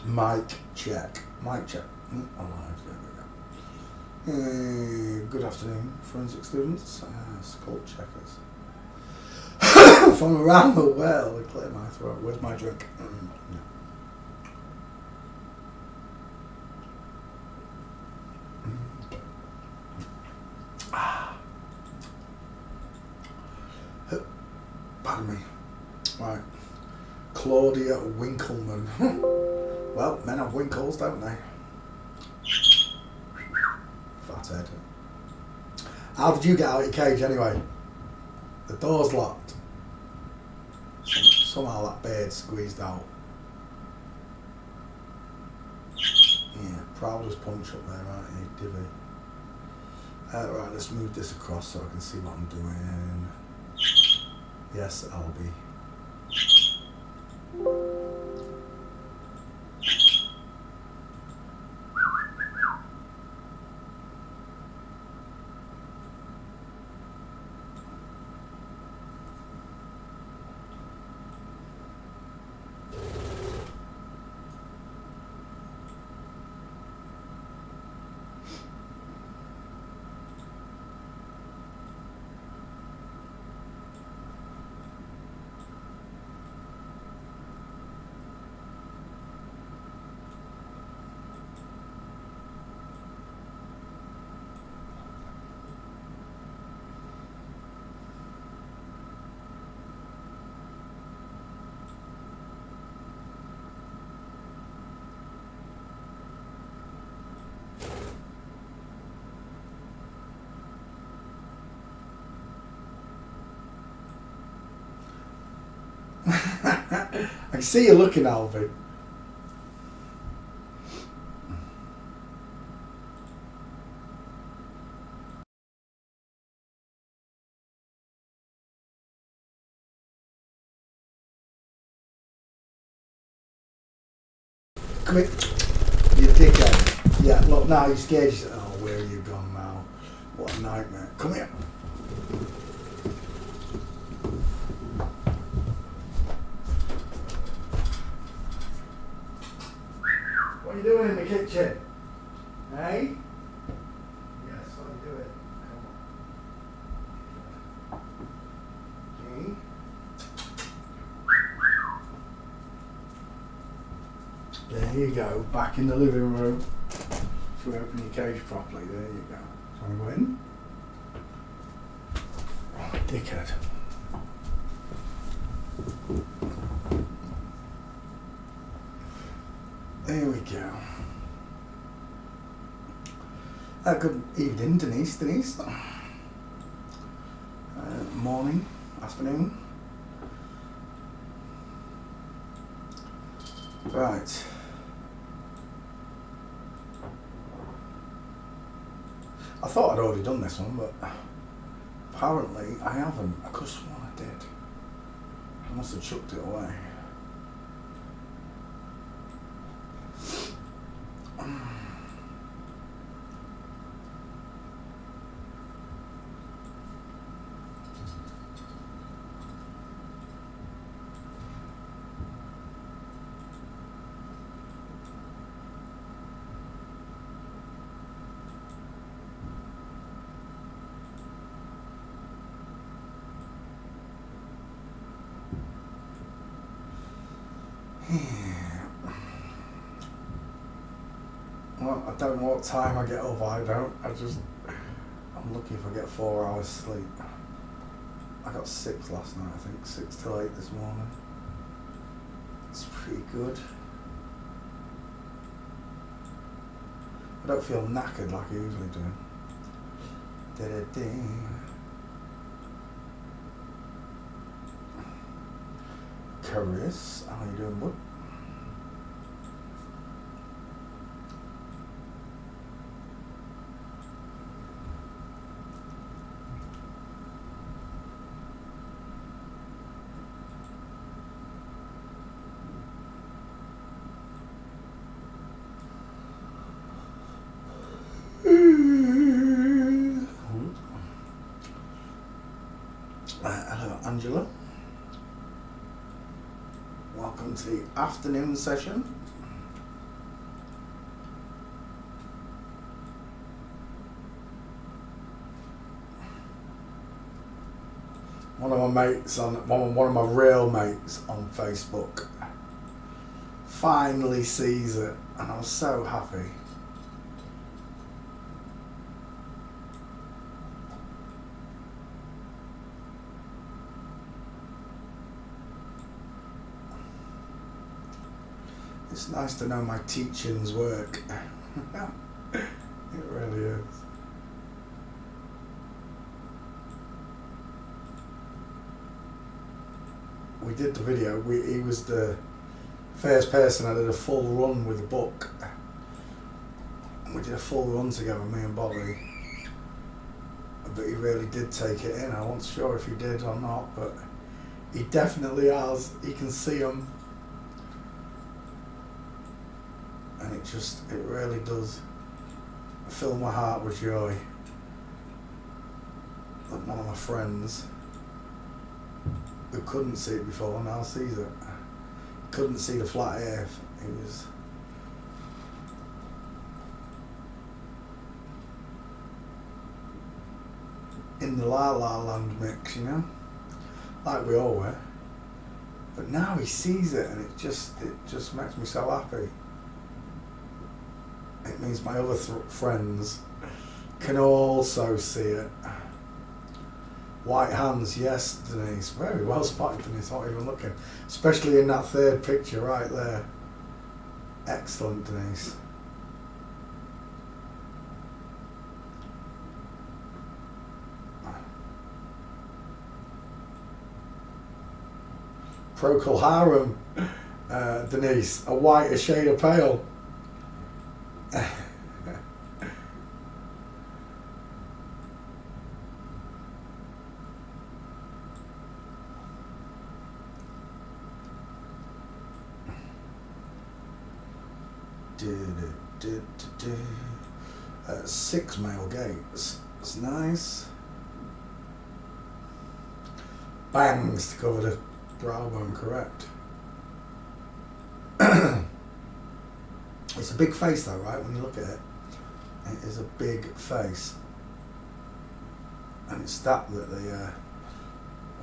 Mic check. Mic check. Alive. There we go. Good afternoon, forensic students. Skull checkers. From around the world. Clear my throat. Where's my drink? Pardon me. Right. Claudia Winkleman. Well, men have winkles, don't they? Fathead. How did you get out of your cage anyway? The door's locked. Somehow that beard squeezed out. Yeah, proud as punch up there, aren't you, divvy? Right, let's move this across so I can see what I'm doing. Yes, I'll be. I can see you looking, Alvin. Come here, you dickhead. Yeah, look, now you're scared. Oh, where are you gone now? What a nightmare. Come here. What are you doing in the kitchen? Hey? Yes, what are you doing? Come on. Okay. There you go, back in the living room. So we open your cage properly, there you go. So we go in. Oh, dickhead. There we go. Good evening, Denise. Morning, afternoon. Right. I thought I'd already done this one, but apparently I haven't. I could have sworn I did. I must have chucked it away. Well, I don't know what time I get up, I'm lucky if I get 4 hours sleep. I got 6 last night, I think, 6 till 8 this morning. It's pretty good. I don't feel knackered like I usually do. Chris, how you doing, bud? Hello, Angela. Welcome welcome to the afternoon session. One of my mates one of my real mates on Facebook finally sees it, and I was so happy. It's nice to know my teachings work. It really is. We did the video. He was the first person I did a full run with a book. We did a full run together, me and Bobby. But he really did take it in. I wasn't sure if he did or not, but he definitely has. He can see them. And it really does fill my heart with joy that one of my friends who couldn't see it before now sees it. Couldn't see the flat earth. He was in the La La Land mix, you know, like we all were. But now he sees it, and it just makes me so happy. It means my other friends can also see it. White hands, yes, Denise. Very well spotted, Denise. Not even looking. Especially in that third picture right there. Excellent, Denise. Procol Harum, Denise. A white, a shade of pale. Six male gaits. It's nice. Bangs to cover the brow bone, correct. It's a big face though, right? When you look at it, it is a big face. And it's that they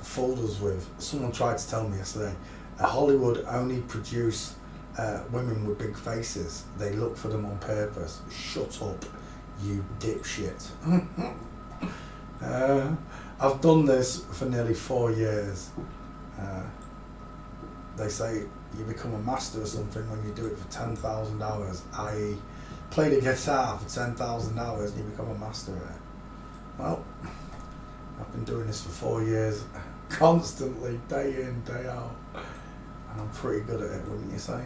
fooled us with. Someone tried to tell me yesterday, Hollywood only produce women with big faces. They look for them on purpose. Shut up, you dipshit. I've done this for nearly 4 years. They say you become a master of something when you do it for 10,000 hours, i.e. play the guitar for 10,000 hours and you become a master of it. Well, I've been doing this for 4 years, constantly, day in, day out, and I'm pretty good at it, wouldn't you say?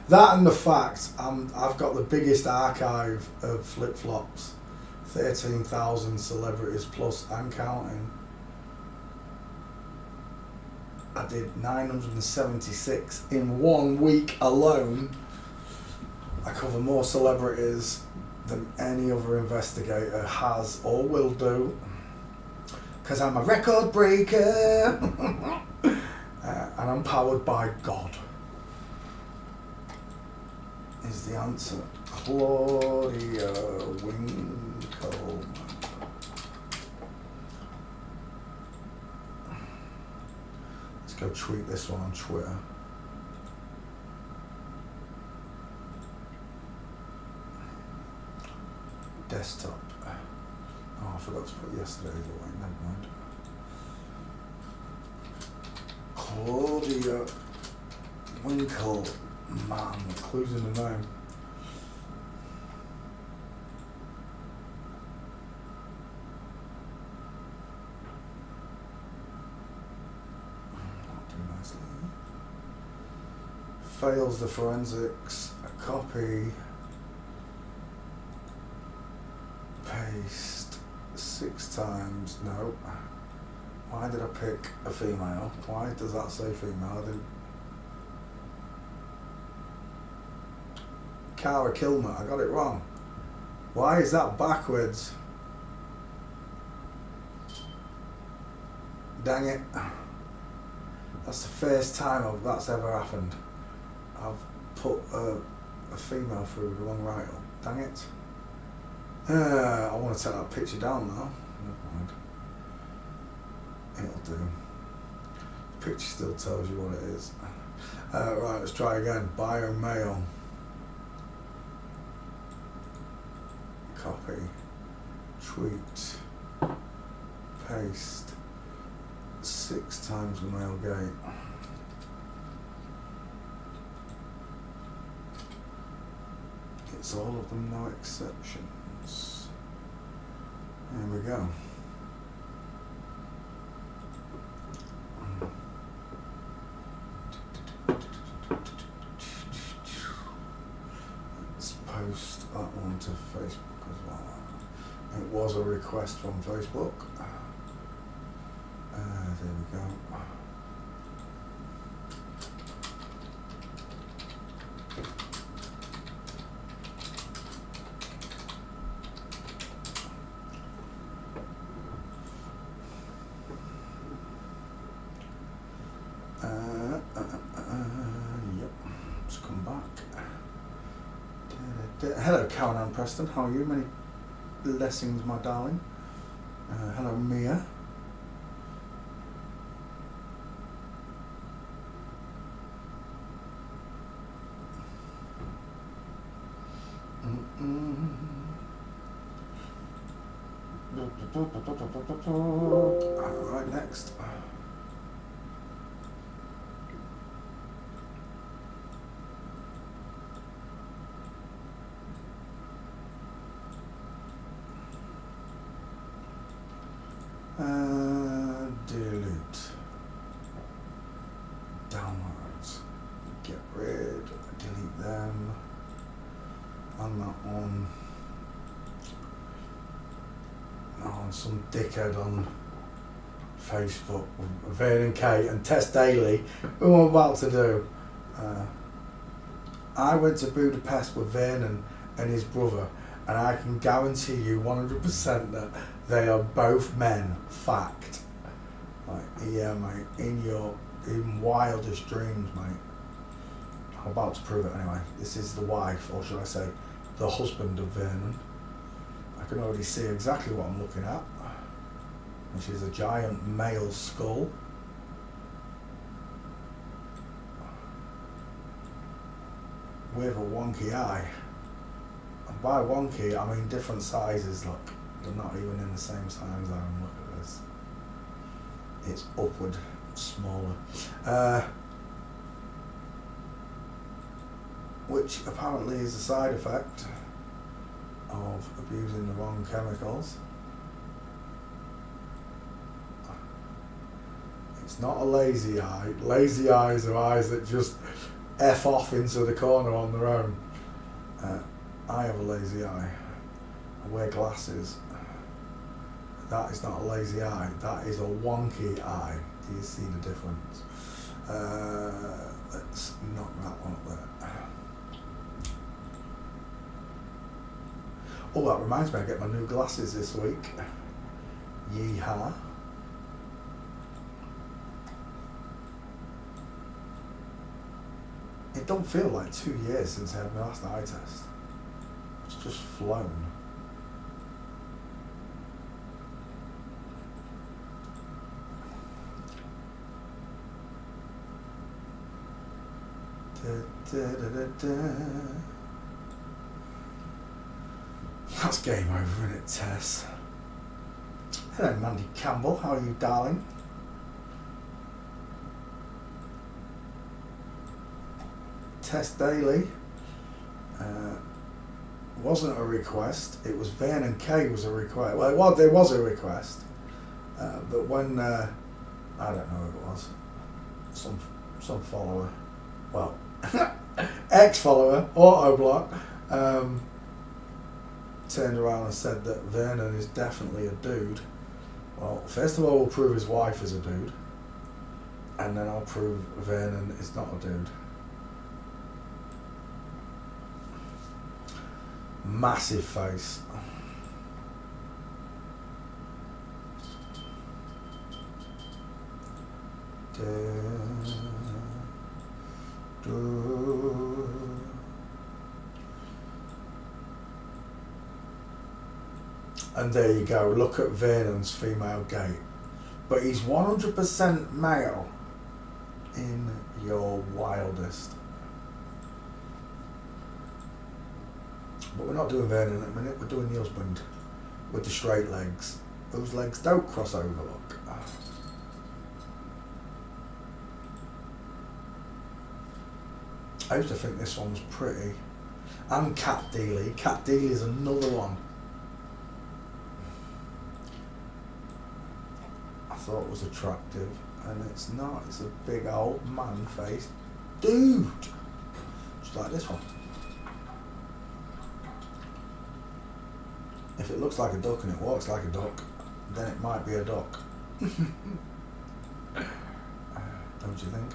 That and the fact I've got the biggest archive of flip-flops, 13,000 celebrities plus and counting. I did 976 in 1 week alone. I cover more celebrities than any other investigator has or will do, because I'm a record breaker. And I'm powered by God, is the answer. Claudia Winkleman. Let's go tweet this one on Twitter. Desktop. Oh, I forgot to put yesterday's away. Never mind. Claudia Winkleman. Clues in the name. Fails the forensics. A copy. Paste 6 times. No. Why did I pick a female? Why does that say female? I didn't. Cara Kilmer. I got it wrong. Why is that backwards? Dang it. That's the first time that's ever happened. I've put a female through with the wrong right up. Dang it. I want to take that picture down now. Never mind. It'll do. The picture still tells you what it is. Right, let's try again. Bio male. Copy. Tweet. Paste. 6 times male gait. It's all of them, no exceptions. There we go. Let's post that one to Facebook as well. It was a request from Facebook. There we go. Yep, let's come back. Hello, Karen and Preston. How are you? Many blessings, my darling. Hello, Mia. Alright, next. Delete. Downloads. Get rid. Delete them. And that one. Oh, some dickhead on Facebook, Vern and Kate and Tess Daly, who I'm about to do. I went to Budapest with Vernon and his brother, and I can guarantee you 100% that they are both men. Fact. Like, yeah, mate, in wildest dreams, mate. I'm about to prove it anyway. This is the wife, or should I say, the husband of Vernon. I can already see exactly what I'm looking at, which is a giant male skull. With a wonky eye. And by wonky, I mean different sizes, look. They're not even in the same size zone. Look at this. It's upward, smaller. Which apparently is a side effect of abusing the wrong chemicals. It's not a lazy eye. Lazy eyes are eyes that just F off into the corner on their own. I have a lazy eye. I wear glasses. That is not a lazy eye. That is a wonky eye. Do you see the difference? Let's knock that one up there. Oh, that reminds me, I get my new glasses this week. Yeehaw. It don't feel like 2 years since I had my last eye test. It's just flown. That's game over, isn't it, Tess? Hello, Mandy Campbell. How are you, darling? Tess Daly. Wasn't a request. It was Vern and Kay was a request. Well, there was a request, but when I don't know who it was, some follower, well, ex-follower, Autoblock, turned around and said that Vernon is definitely a dude. Well, first of all, we'll prove his wife is a dude, and then I'll prove Vernon is not a dude. Massive face. And there you go, look at Vernon's female gait. But he's 100% male in your wildest. But we're not doing Vernon at the minute, we're doing the husband with the straight legs. Those legs don't cross over, look. I used to think this one was pretty. And Cat Dealey. Cat Dealey is another one I thought was attractive, and it's not. It's a big old man face dude. Just like this one. If it looks like a duck and it walks like a duck, then it might be a duck. Don't you think?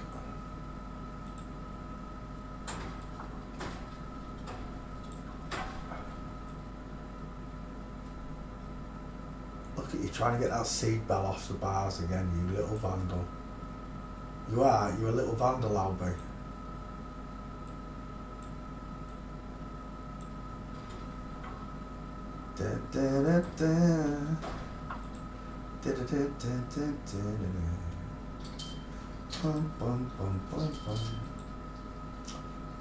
Look at you trying to get that seed bell off the bars again, you little vandal. You are, you're a little vandal, Albie. Da, da, da, da. Da, da, da, da, da, da. Bum, bum, bum, bum, bum.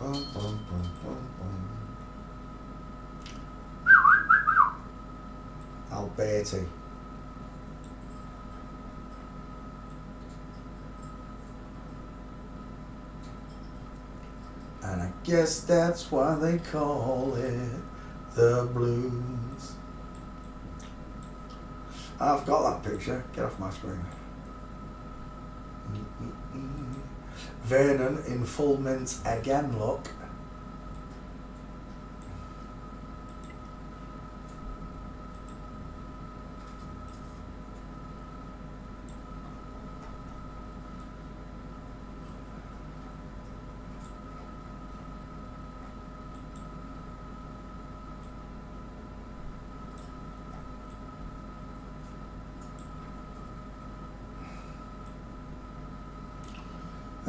Bum, bum, bum, bum, bum. Alberti. And I guess that's why they call it the blues. I've got that picture. Get off my screen. Vernon in full mint again, look.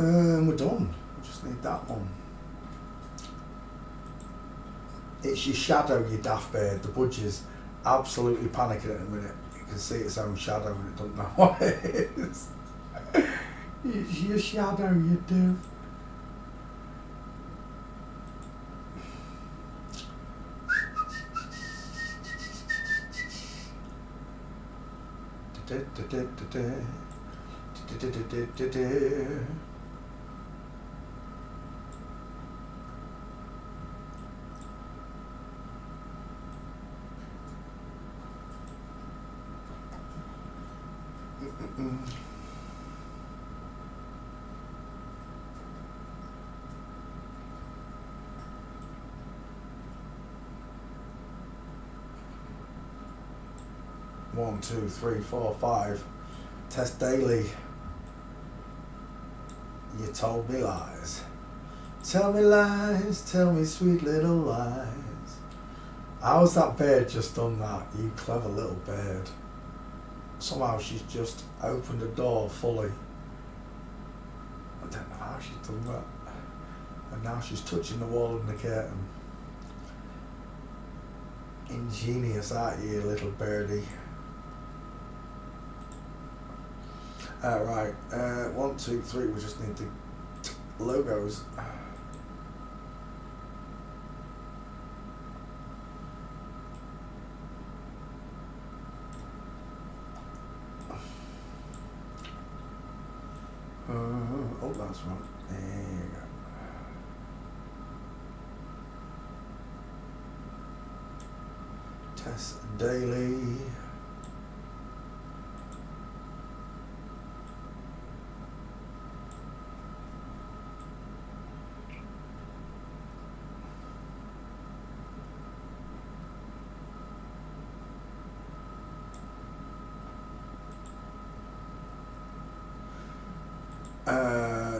We're done. We just need that one. It's your shadow, you daft bird. The budge is absolutely panicking at the minute. You can see its own shadow and it doesn't know what it is. It's your shadow, you do. One, two, three, four, five. Test daily. You told me lies. Tell me lies, tell me sweet little lies. How's that bird just done that? You clever little bird. Somehow she's just opened the door fully. I don't know how she's done that. And now she's touching the wall and the curtain. Ingenious, aren't you, little birdie? Right, 1, 2, 3, we just need the logos. Oh, that's right. There you go. Test daily.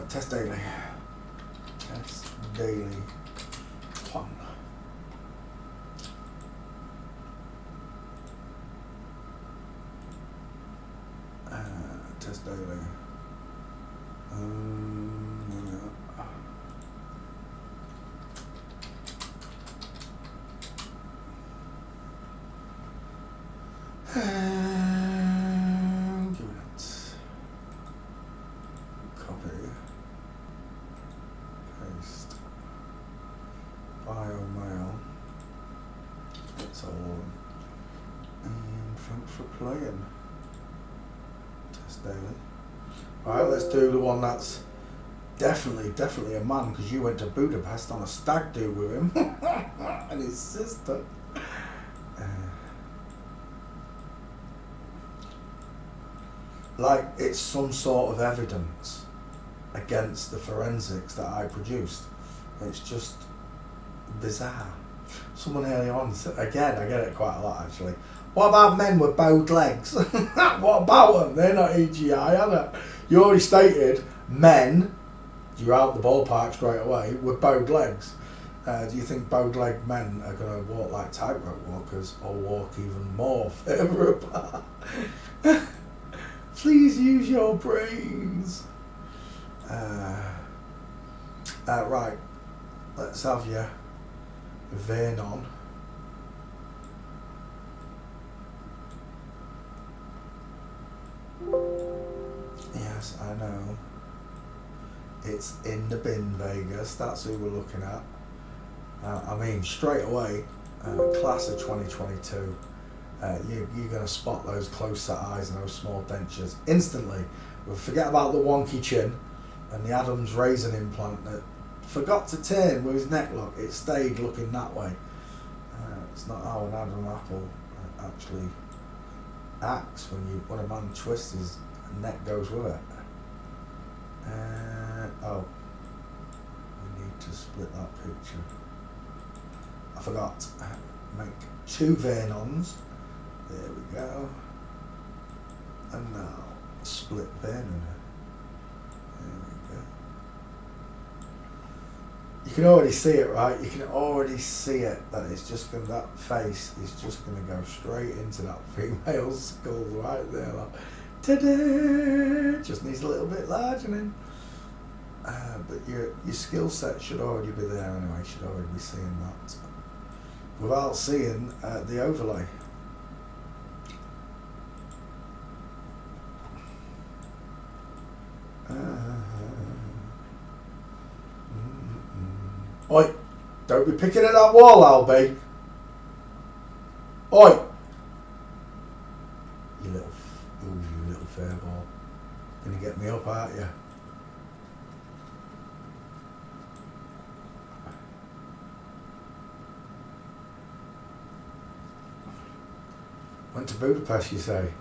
Test daily. Test daily. One. Test daily. Give it. Copy. Paste. Bio mail. It's all. And thanks for playing. Test daily. Alright, let's do the one that's definitely a man, because you went to Budapest on a stag do with him and his sister. Like it's some sort of evidence against the forensics that I produced. It's just bizarre. Someone early on said, again, I get it quite a lot actually, what about men with bowed legs? What about them? They're not EGI, are they? You already stated men, you're out the ballpark straight away, with bowed legs. Do you think bowed leg men are going to walk like tightrope walkers, or walk even more further apart? Please use your brains. Right, let's have you Vernon. Yes, I know. It's in the bin, Vegas. That's who we're looking at. I mean, straight away, class of 2022. You're going to spot those close-set eyes and those small dentures instantly. We'll forget about the wonky chin and the Adam's raisin implant that forgot to turn with his neck look. It stayed looking that way. It's not how an Adam apple actually acts when a man twists his neck goes with it. Oh, we need to split that picture. I forgot. Make 2 Vernons. There we go. And now split Vernon. There we go. You can already see it, right? You can already see it, that it's just going, that face is just going to go straight into that female skull right there. Like, ta-da! Just needs a little bit largening. But your skill set should already be there anyway. You should already be seeing that without seeing the overlay. Oi! Don't be picking at that wall, Albie. Oi! You little fair ball. Gonna get me up, aren't you? Went to Budapest, you say?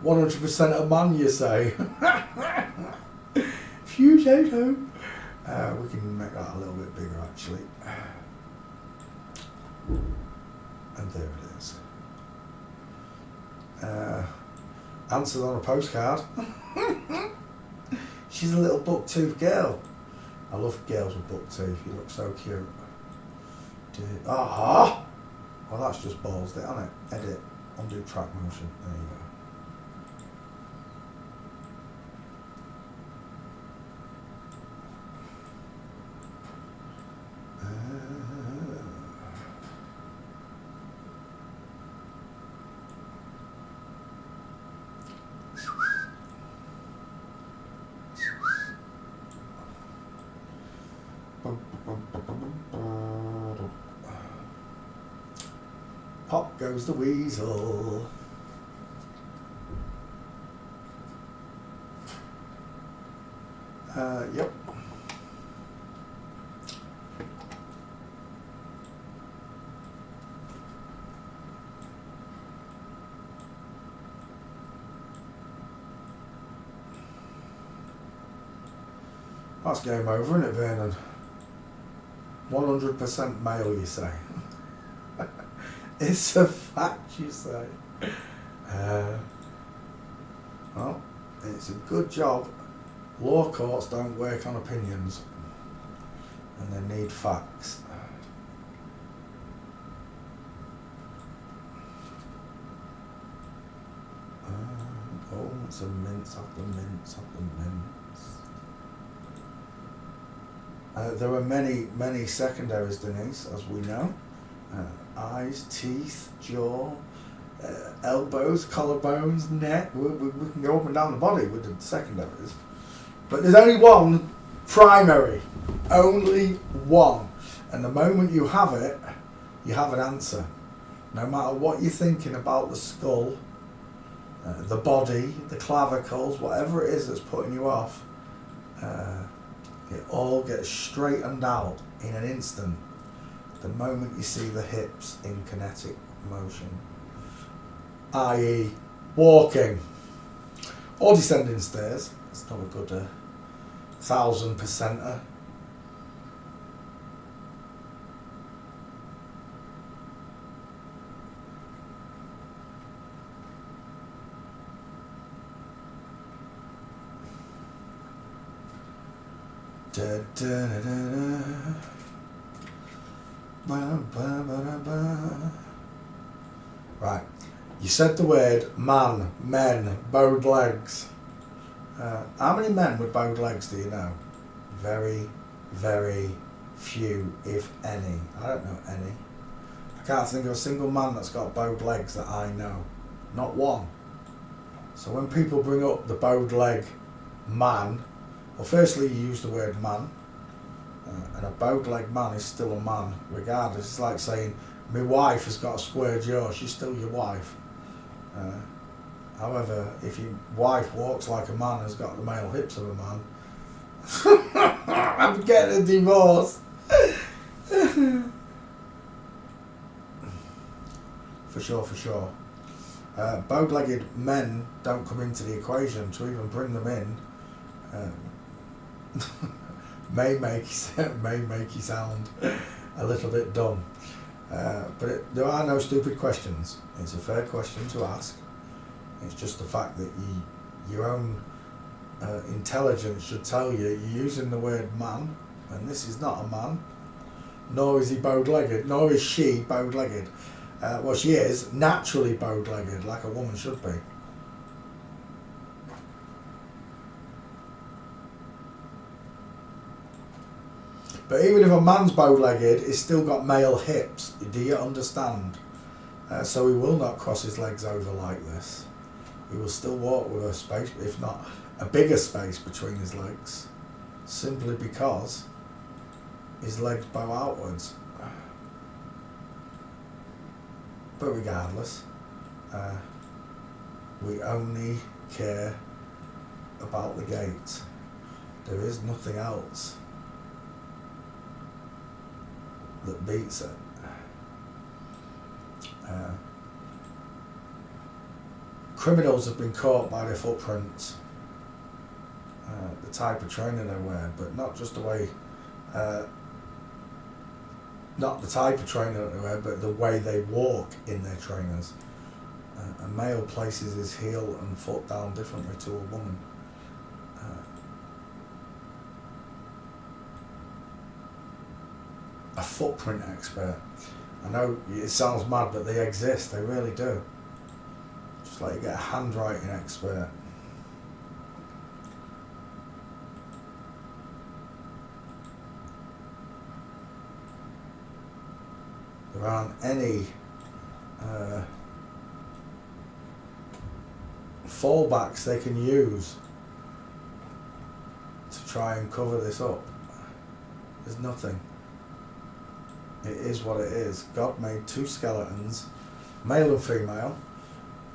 100% a man, you say? Few say so. We can make that a little bit bigger, actually. And there it is. Answered on a postcard. She's a little buck-toothed girl. I love girls with buck teeth. You look so cute. Ah! Well, that's just balls, isn't it? Edit. Undo track motion. There you go. Pop goes the weasel. Yep. That's game over, isn't it, Vernon? 100% male, you say? It's a fact, you say. Well, it's a good job. Law courts don't work on opinions, and they need facts. Oh, it's a mince after mince after mince. There are many secondaries, Denise, as we know. Eyes, teeth, jaw, elbows, collarbones, neck. We can go up and down the body with the secondaries. But there's only one primary. Only one. And the moment you have it, you have an answer. No matter what you're thinking about the skull, the body, the clavicles, whatever it is that's putting you off, it all gets straightened out in an instant the moment you see the hips in kinetic motion, i.e. walking or descending stairs. It's not a good 1000%er. Da, da, da, da, ba, ba, ba, ba. Right, you said the word man, men, bowed legs. How many men with bowed legs do you know? Very, very few, if any. I don't know any. I can't think of a single man that's got bowed legs that I know. Not one. So when people bring up the bowed leg man, well, firstly, you use the word man, and a bowed leg man is still a man, regardless. It's like saying, my wife has got a square jaw, she's still your wife. However, if your wife walks like a man and has got the male hips of a man, I'm getting a divorce. For sure. Bowed-legged men don't come into the equation. To even bring them in may make you sound a little bit dumb, but there are no stupid questions. It's a fair question to ask. It's just the fact that your own intelligence should tell you you're using the word man, and this is not a man, nor is he bowed-legged, nor is she bowed-legged. Well, she is naturally bowed-legged, like a woman should be. But even if a man's bowed-legged, he's still got male hips. Do you understand? So he will not cross his legs over like this. He will still walk with a space, if not a bigger space between his legs, simply because his legs bow outwards. But regardless, we only care about the gait. There is nothing else that beats it. Criminals have been caught by their footprints, the type of trainer they wear, but not just the way, not the type of trainer that they wear, but the way they walk in their trainers. A male places his heel and foot down differently to a woman. A footprint expert. I know it sounds mad, but they exist. They really do. Just like you get a handwriting expert. There aren't any fallbacks they can use to try and cover this up. There's nothing. It is what it is. God made two skeletons, male and female,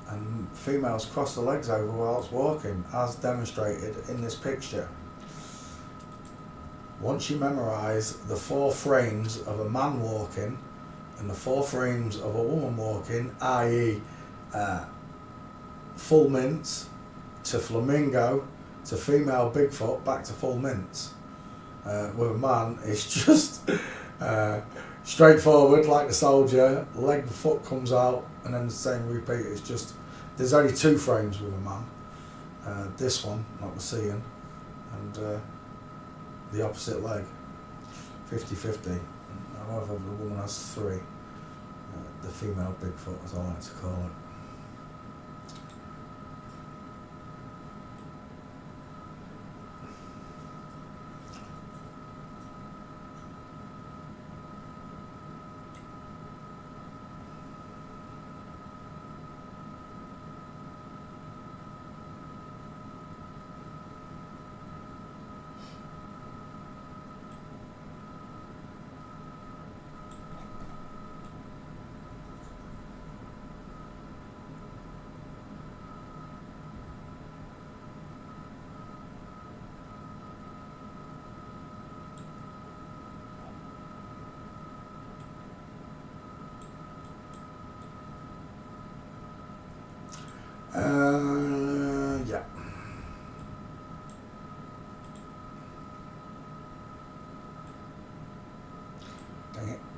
and females cross the legs over whilst walking, as demonstrated in this picture. Once you memorise the 4 frames of a man walking and the 4 frames of a woman walking, i.e. full mince to flamingo to female Bigfoot back to full mince. With a man, it's just straightforward like the soldier, leg and foot comes out and then the same repeat. It's just, there's only 2 frames with a man. This one, not the seeing, and the opposite leg, 50-50. However, the woman has 3. The female Bigfoot, as I like to call it.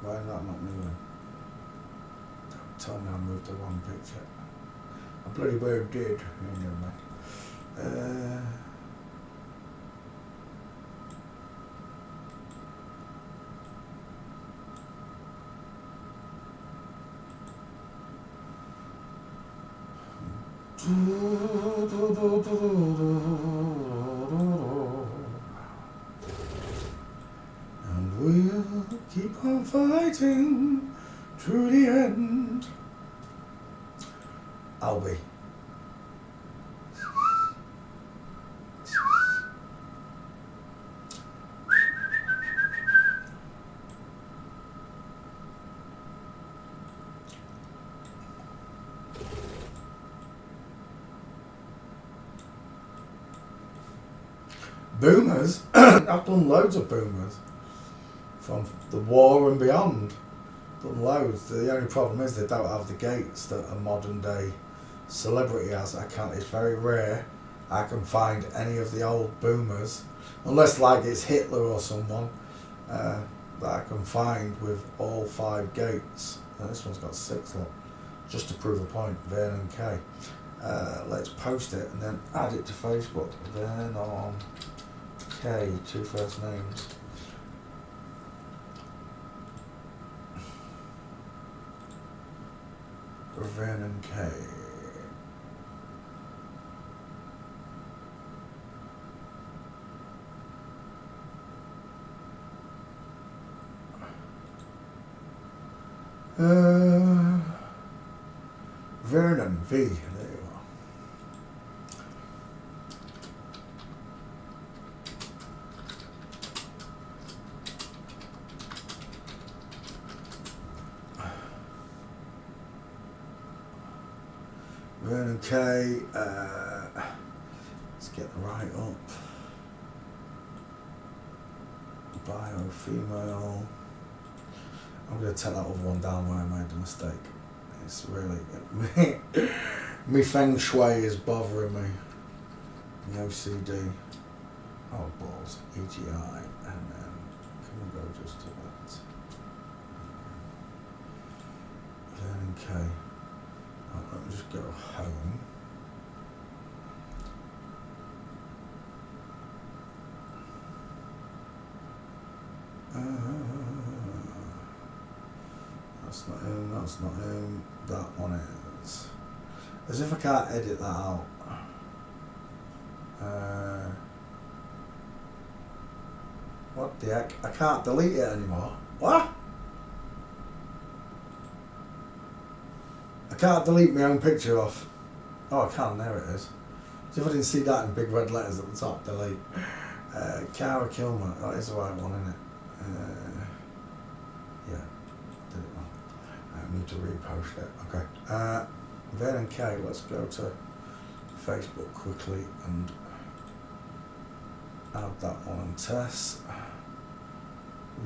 Why is that not moving? Don't tell me I moved the wrong picture. I bloody well did. Never mind. And we'll keep on fighting to the end. I'll be. Boomers. I've done loads of boomers from the war and beyond. Done loads. The only problem is they don't have the gaits that a modern day celebrity has. It's very rare I can find any of the old boomers, unless like it's Hitler or someone, that I can find with all 5 gaits. And this one's got 6, look. Just to prove a point, Vernon K. Let's post it and then add it to Facebook. Vernon K, 2 first names. Vernon K. Vernon V. There you are. Vernon K. Let's get the right up. Bio female. I'm going to take that other one down where I made the mistake. It's really... me feng shui is bothering me. The OCD. Oh, balls. EGI. And then... Can we go just to that? Vernon K. Oh, let me just go home. That's not him, that's not him, that one is. As if I can't edit that out. What the heck? I can't delete it anymore. What? I can't delete my own picture off. Oh, I can, there it is. As if I didn't see that in big red letters at the top, delete. Cara Kilmer, that is the right one, isn't it? Yeah, did it wrong. I need to repost it. Okay. Vernon K, let's go to Facebook quickly and add that one and test.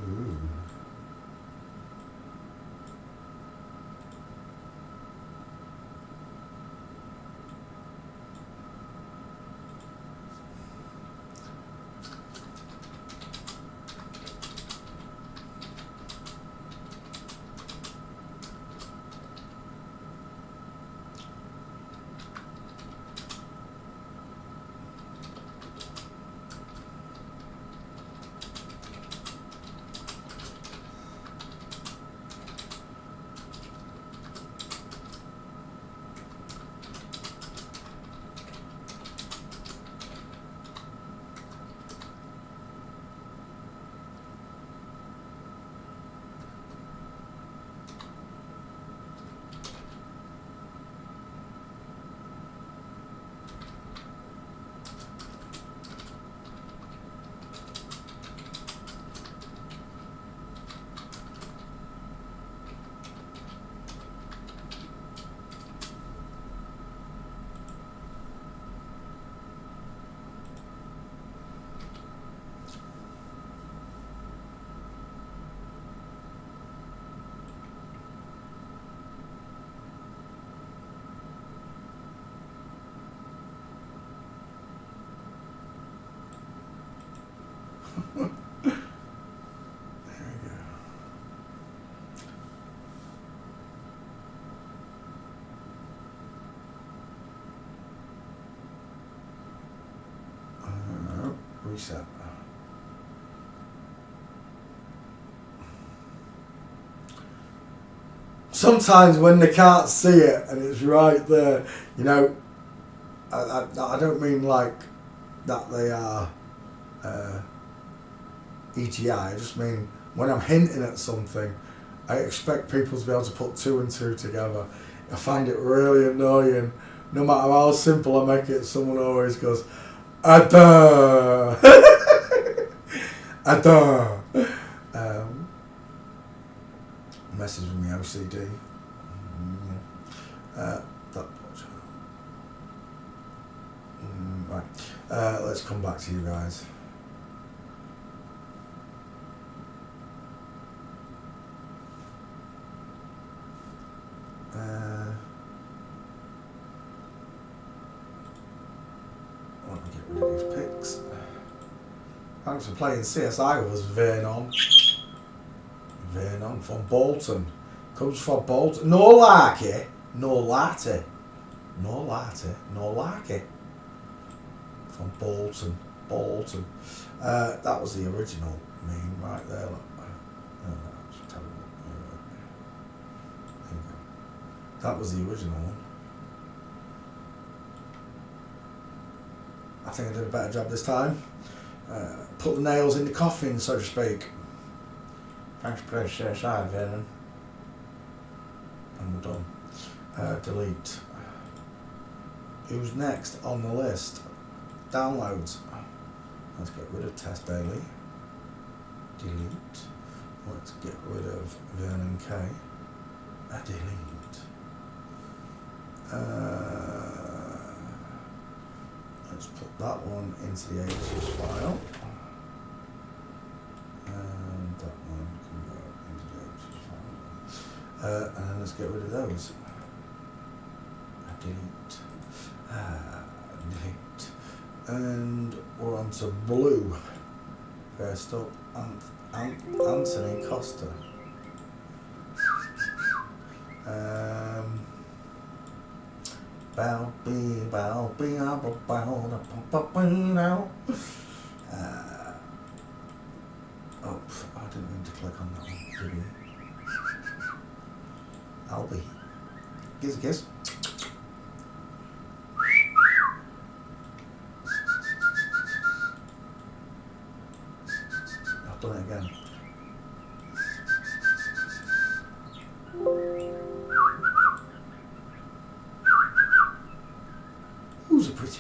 Ooh. There we go. reset. Sometimes when they can't see it and it's right there, you know, I don't mean like that they are EGI, I just mean when I'm hinting at something, I expect people to be able to put two and two together. I find it really annoying. No matter how simple I make it, someone always goes, Ada! Ada! Messes with me OCD. Right. Let's come back to you guys. Let me get rid of these pics. Thanks for playing CSI with us, Vernon. Vernon from Bolton. Comes from Bolton. No larky. No latte. No latte. No larky. From Bolton. Bolton. That was the original meme right there. Look. Oh, that's terrible. There you go. That was the original one. I think I did a better job this time. Put the nails in the coffin, so to speak. Thanks for playing CSI, Vernon. And we're done. Delete. Who's next on the list? Downloads. Let's get rid of Tess Bailey. Delete. Let's get rid of Vernon K. Delete. Let's put that one into the H's file. And that one can go into the H's file. And then let's get rid of those. Delete. Delete. And we're on to blue. First up, Anthony Costa. Oh, I didn't mean to click on that one, did we? Albie. Gives a kiss. I've done it again. Who's a pretty.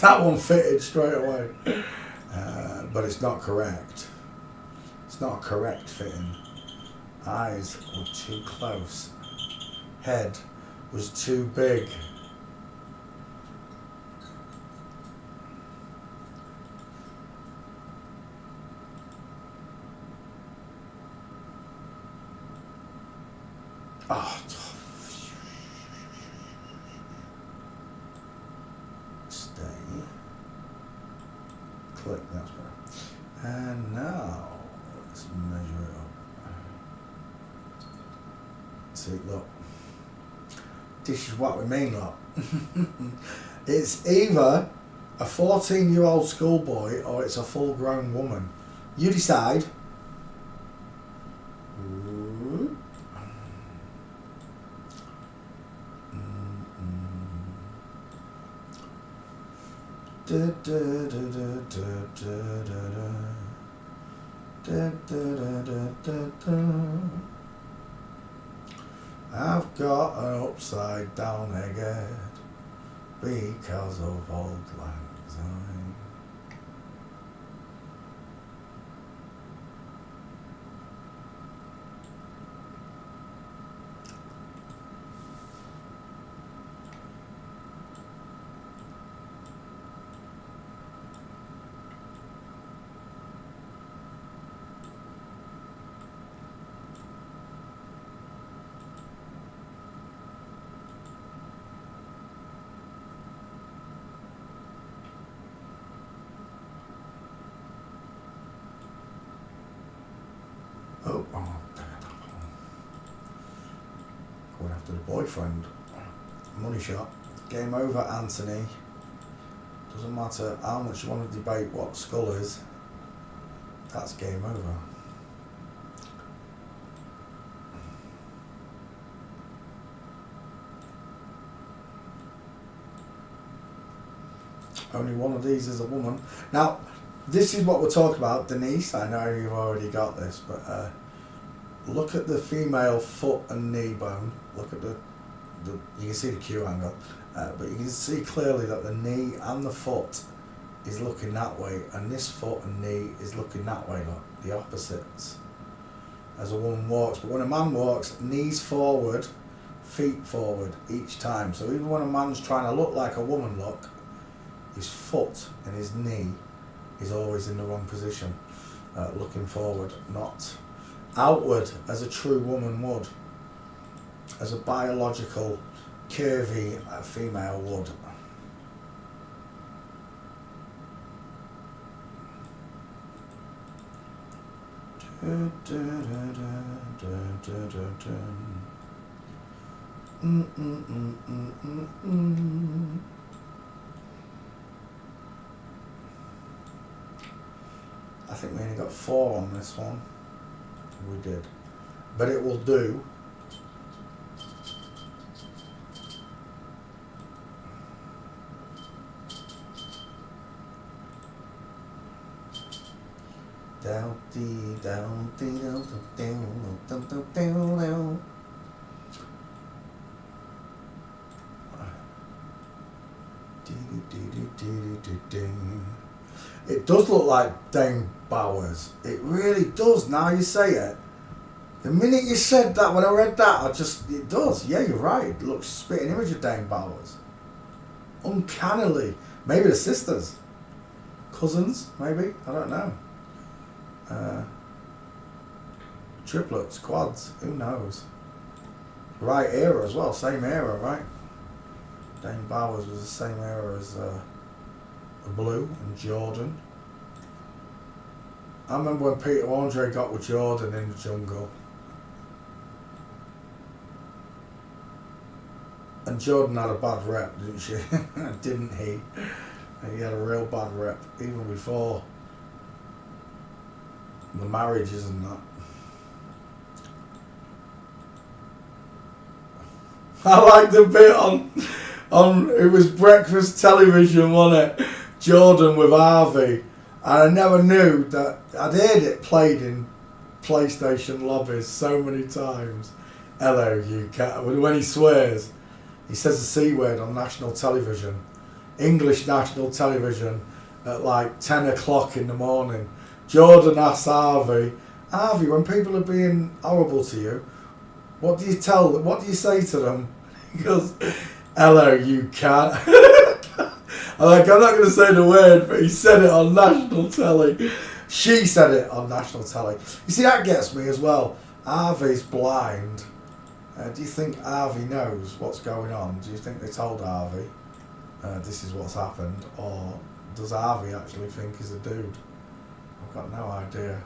That one fitted straight away, but it's not correct. It's not a correct fitting. Eyes were too close. Head was too big. Oh. Stay. Click, that's better. And now, let's measure it up. See, look. This is what we mean, look. It's either a 14-year-old schoolboy or it's a full-grown woman. You decide. I've got an upside down egghead because of old lang design. Oh, going after the boyfriend. Money shot. Game over, Anthony. Doesn't matter how much you want to debate what skull is. That's game over. Only one of these is a woman. Now, this is what we're talking about, Denise. I know you've already got this, but look at the female foot and knee bone. Look at the you can see the Q angle, but you can see clearly that the knee and the foot is looking that way, and this foot and knee is looking that way. Look, the opposites. As a woman walks, but when a man walks, knees forward, feet forward each time. So even when a man's trying to look like a woman look, his foot and his knee is always in the wrong position, looking forward, not outward as a true woman would, as a biological, curvy female would. I think we only got 4 on this one. We did. But it will do. It does look like Dane Bowers. It really does. Now you say it. The minute you said that, when I read that, it does. Yeah, you're right. It looks a spitting image of Dane Bowers. Uncannily. Maybe the sisters. Cousins, maybe. I don't know. Triplets, quads, who knows? Right era as well, same era, right? Dane Bowers was the same era as Blue and Jordan. I remember when Peter Andre got with Jordan in the jungle. And Jordan had a bad rep, didn't she? Didn't he? He had a real bad rep, even before the marriages and that. I like the bit on it was breakfast television, wasn't it? Jordan with Harvey. And I never knew that I'd heard it played in PlayStation lobbies so many times. Hello, you cat. When he swears, he says the C word on national television, English national television, at like 10 o'clock in the morning. Jordan asks Harvey, when people are being horrible to you, what do you say to them? He goes, hello, you cat. I'm not going to say the word, but he said it on national telly. She said it on national telly. You see, that gets me as well. Harvey's blind. Do you think Harvey knows what's going on? Do you think they told Harvey this is what's happened? Or does Harvey actually think he's a dude? I've got no idea.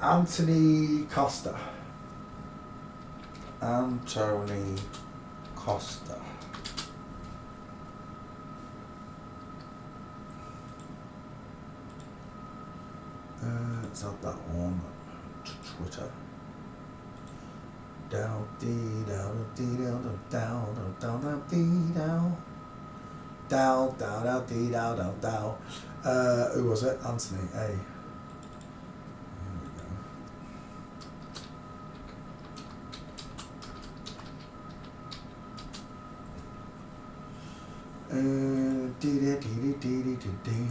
Anthony Costa. Anthony Costa. Let's add that on to Twitter. Down, dee, down, dee, down, down, down, down, dee, down. Down, down, down, dee, down, down, down. Who was it? Anthony A. Here we go. Dee, dee, dee, dee, dee, dee, dee.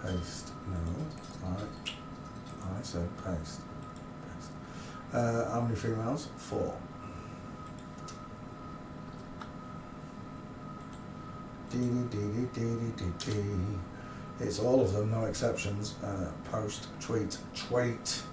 Paste. No. Right. I said paste. Paste. How many females? 4. It's all of them, no exceptions. Post, tweet, post.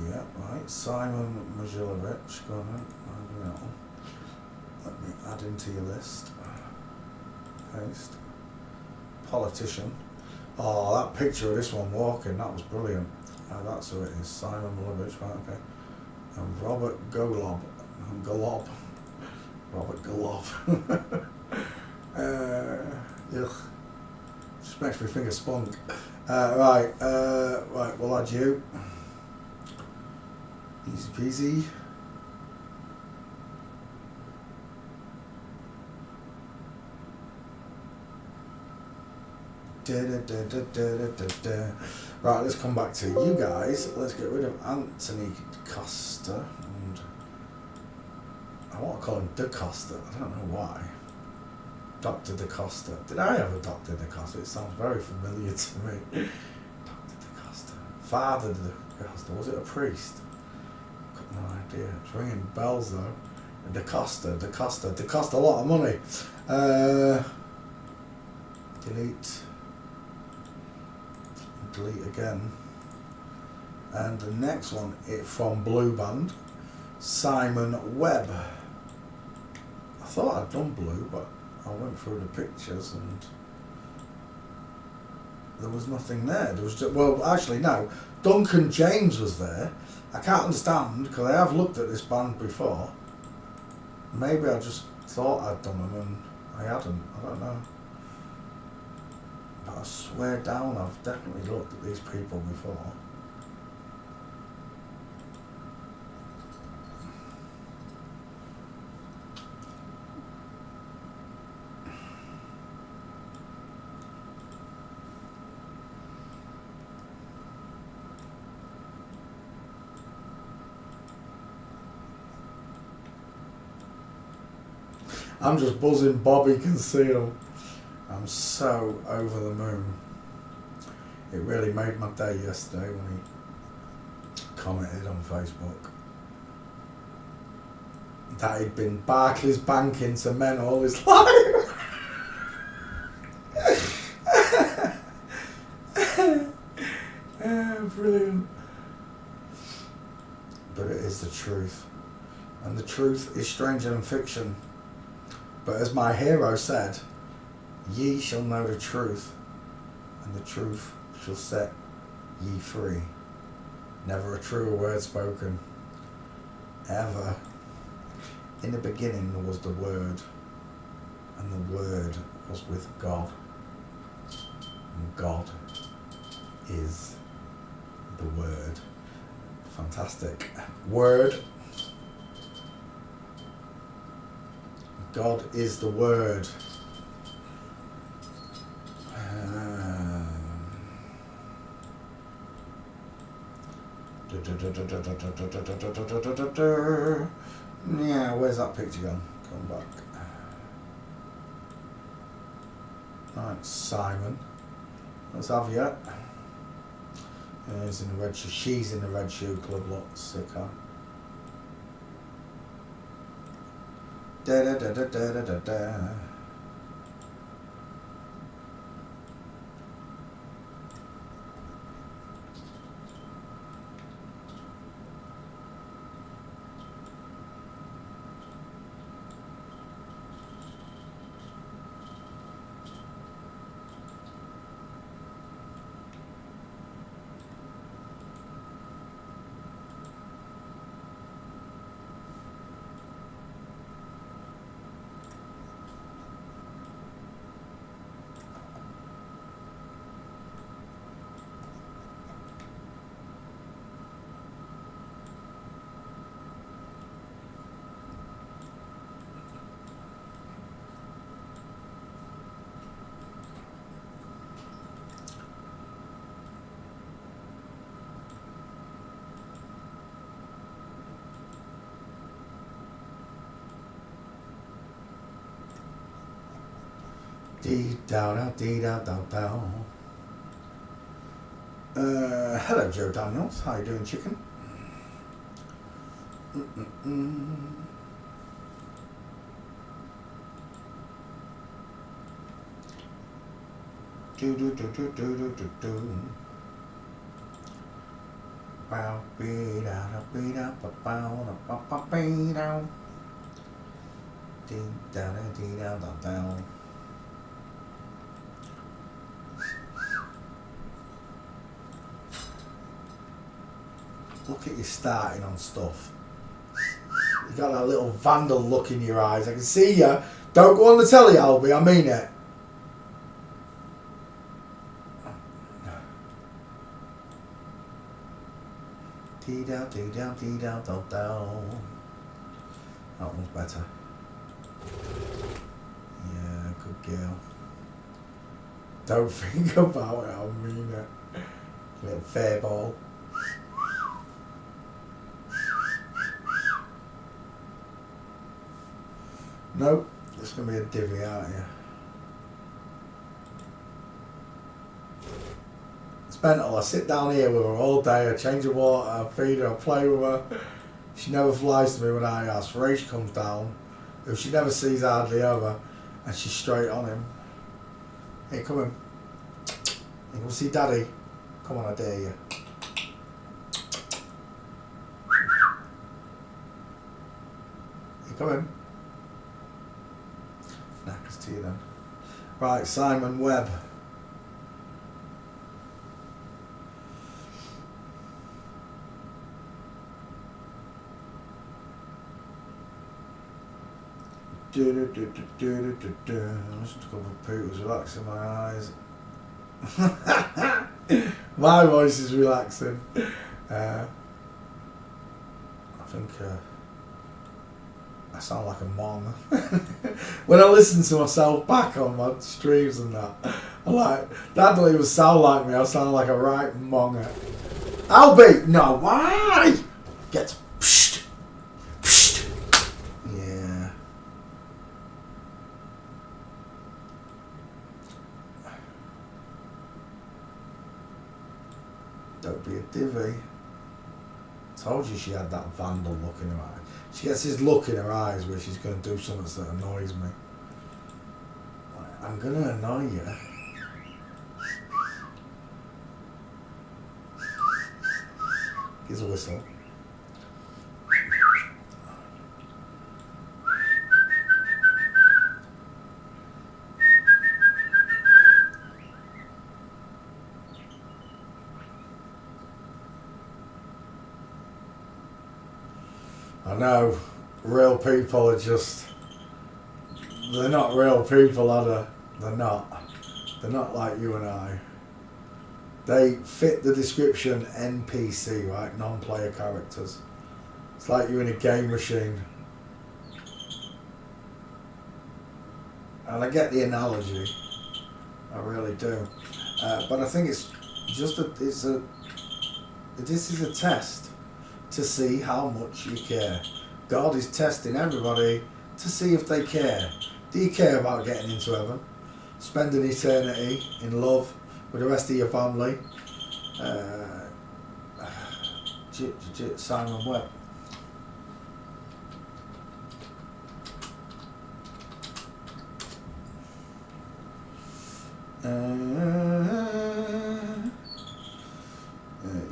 Yeah, right. Simon Majilovic, go on. Let me add into your list. Paste. Politician. Oh, that picture of this one walking, that was brilliant. That's who it is. Simon Majilovic, right, okay. And Robert Golob. Robert Golob. Ugh. Just makes me think of spunk. Right, we'll add you. Easy peasy. Right, let's come back to you guys. Let's get rid of Anthony Costa. And I want to call him De Costa. I don't know why. Dr. De Costa. Did I have a Dr. De Costa? It sounds very familiar to me. Dr. De Costa. Father De Costa. Was it a priest? Got no idea. It's ringing bells though. De Costa. De Costa. De Costa a lot of money. Delete. Delete again. And the next one is from Blue Band. Simon Webb. I thought I'd done Blue, but I went through the pictures and there was nothing there. There was just, well, actually no, Duncan James was there. I can't understand because I have looked at this band before. Maybe I just thought I'd done them and I hadn't. I don't know. But I swear down, I've definitely looked at these people before. I'm just buzzing Bobby Conceal. I'm so over the moon. It really made my day yesterday when he commented on Facebook that he'd been Barclays banking to men all his life. Brilliant. But it is the truth. And the truth is stranger than fiction. But as my hero said, ye shall know the truth, and the truth shall set ye free. Never a truer word spoken, ever. In the beginning was the Word, and the Word was with God, and God is the Word. Fantastic. Word. God is the Word. Yeah, where's that picture gone? Come back. Right, Simon. Let's have you. He's in the red shoe. She's in the red shoe club. Look, sick, huh? Da da da da da da da da. Dee down, dee down, down, down. Hello, Joe Daniels. How you doing, chicken? Do do do do do do do do. Bow, be da da be da ba bow da ba ba be down. Dee da da dee da da down. Look at you starting on stuff. You got that little vandal look in your eyes. I can see you. Don't go on the telly, Albie. I mean it. Dee down, dee down, dee down, down, down. That one's better. Yeah, good girl. Don't think about it. I mean it. Little fair ball. Nope, it's going to be a divvy, aren't you? It's mental. I sit down here with her all day, I change her water, I feed her, I play with her. She never flies to me when I ask. Rach comes down, who she never sees hardly ever, and she's straight on him. Hey, come in. You want to see Daddy? Come on, I dare you. Hey, come in. Knackers to you then. Right, Simon Webb. Listen to a couple of pootles relaxing my eyes. My voice is relaxing. I think I sound like a mong. When I listen to myself back on my streams and that, I'm like, that don't even sound like me. I sound like a right monger. Albie, no, why? Get psht, psht. Yeah. Don't be a divvy. Told you she had that vandal look in her eye. She gets this look in her eyes where she's going to do something that annoys me. Like, I'm going to annoy you. Gives a whistle. I know, real people are just, they're not real people, are they? They're not. They're not like you and I. They fit the description NPC, right? Non-player characters. It's like you're in a game machine. And I get the analogy. I really do. But I think it's just this is a test to see how much you care. God is testing everybody to see if they care. Do you care about getting into heaven? Spending eternity in love with the rest of your family? Simon Webb.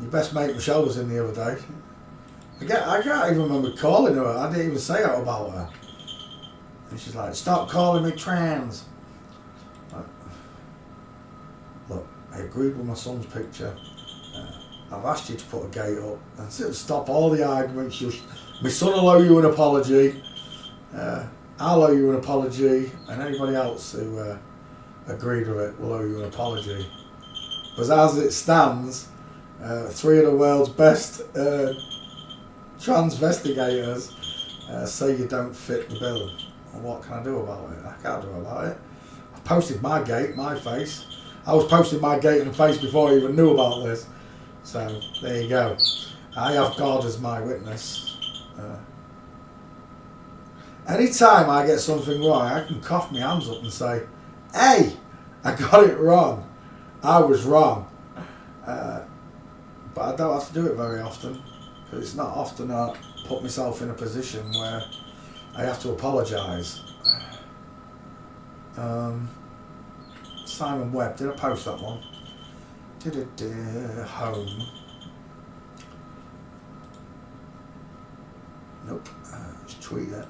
Your best mate Michelle was in the other day. I can't even remember calling her. I didn't even say out about her. And she's like, "Stop calling me trans." Look, I agreed with my son's picture. I've asked you to put a gate up and stop all the arguments. My son will owe you an apology. I'll owe you an apology, and anybody else who agreed with it will owe you an apology. But as it stands, 3 of the world's best transvestigators say you don't fit the bill. Well, what can I do about it? I can't do about it. I posted my gait, my face. I was posting my gait and face before I even knew about this. So there you go. I have God as my witness. Anytime I get something wrong, I can cough my hands up and say, "Hey, I got it wrong. I was wrong." But I don't have to do it very often, because it's not often I put myself in a position where I have to apologise. Simon Webb, did I post that one? Home. Nope, let's tweet it.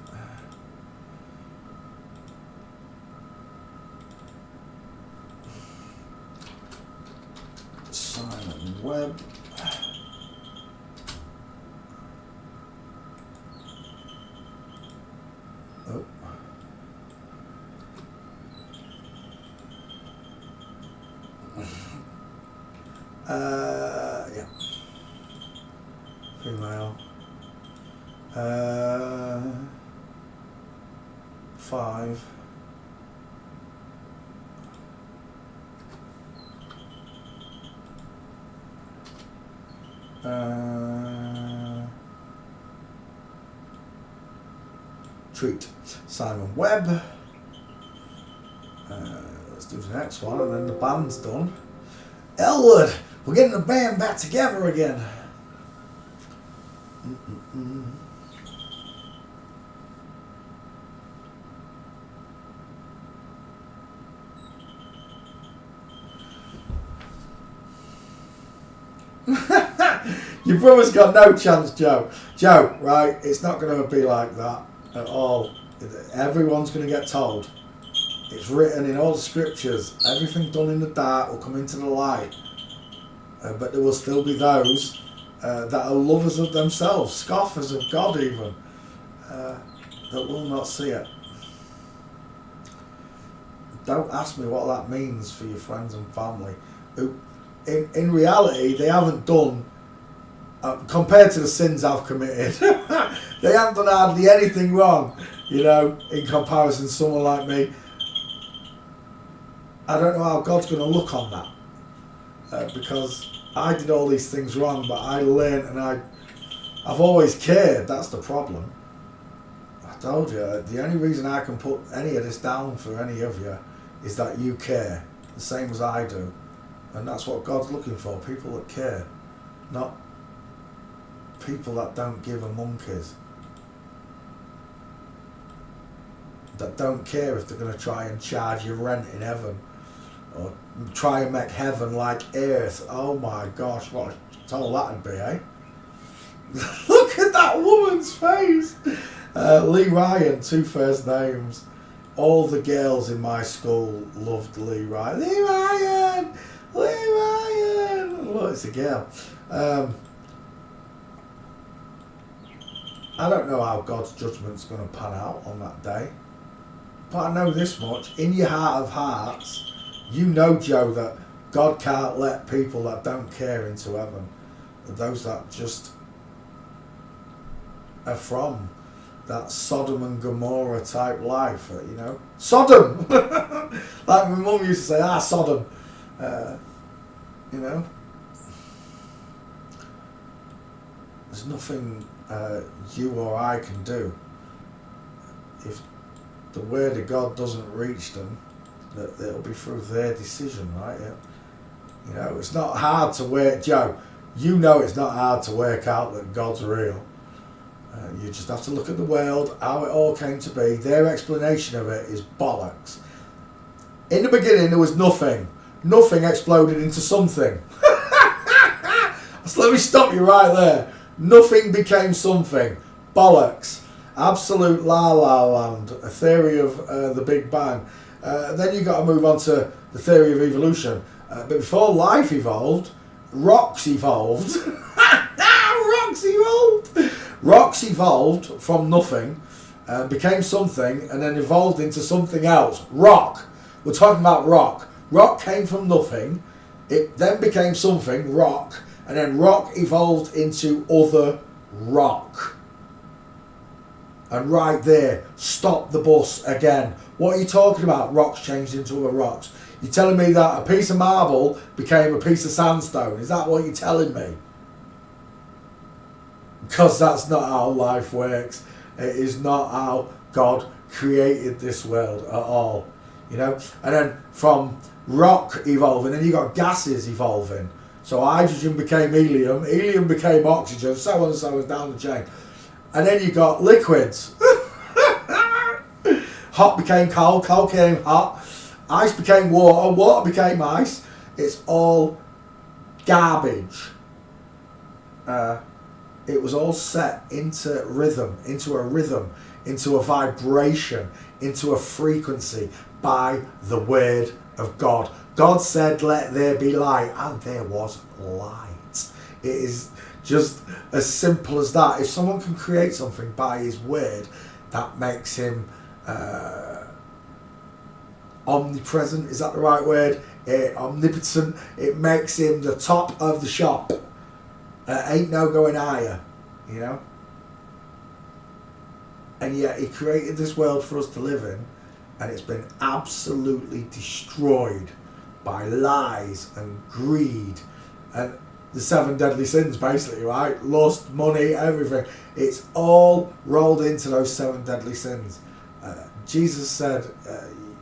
Simon Webb. Oh. Yeah. Female. 5. Treat Simon Webb. Let's do the next one, and then the band's done. Elwood, we're getting the band back together again. Your brother's got no chance, Joe. Joe, right, it's not going to be like that at all. Everyone's going to get told. It's written in all the scriptures. Everything done in the dark will come into the light. But there will still be those that are lovers of themselves, scoffers of God even, that will not see it. Don't ask me what that means for your friends and family, who in reality they haven't done, compared to the sins I've committed, they haven't done hardly anything wrong, you know, in comparison to someone like me. I don't know how God's going to look on that, because I did all these things wrong, but I learned, and I've always cared. That's the problem. I told you, the only reason I can put any of this down for any of you is that you care, the same as I do. And that's what God's looking for, people that care, not people that don't give a monkeys. That don't care if they're going to try and charge you rent in heaven, or try and make heaven like earth. Oh my gosh, what a toll that'd be, eh? Look at that woman's face! Lee Ryan, 2 first names. All the girls in my school loved Lee Ryan. Lee Ryan! Lee Ryan! Look, it's a girl. I don't know how God's judgment's going to pan out on that day. But I know this much, in your heart of hearts, you know, Joe, that God can't let people that don't care into heaven. Those that just are from that Sodom and Gomorrah type life, you know. Sodom! Like my mum used to say, Sodom. You know. There's nothing you or I can do. If the word of God doesn't reach them, that it'll be through their decision, right? You know, it's not hard to wait, Joe. you know it's not hard to work out that God's real. You just have to look at the world, how it all came to be. Their explanation of it is bollocks. In the beginning, there was nothing. Nothing exploded into something. So let me stop you right there. Nothing became something. Bollocks. Absolute la-la land. A theory of the Big Bang. Then you've got to move on to the theory of evolution. But before life evolved, rocks evolved. Rocks evolved. Rocks evolved from nothing, became something, and then evolved into something else. Rock. We're talking about rock. Rock came from nothing. It then became something, rock, and then rock evolved into other rock. And right there, stop the bus again. What are you talking about? Rocks changed into other rocks. You're telling me that a piece of marble became a piece of sandstone? Is that what you're telling me? Because that's not how life works. It is not how God created this world at all. You know? And then from rock evolving, then you got gases evolving. So hydrogen became helium, helium became oxygen, so on and so on down the chain. And then you got liquids. Hot became cold, cold became hot, ice became water, water became ice. It's all garbage. It was all set into rhythm, into a vibration, into a frequency by the word of God. God said, let there be light, and there was light. It is just as simple as that. If someone can create something by his word, that makes him omnipresent, is that the right word? Omnipotent. It makes him the top of the shop. Ain't no going higher, you know? And yet he created this world for us to live in, and it's been absolutely destroyed by lies and greed and the 7 deadly sins, basically, right? Lust, money, everything. It's all rolled into those 7 deadly sins. Jesus said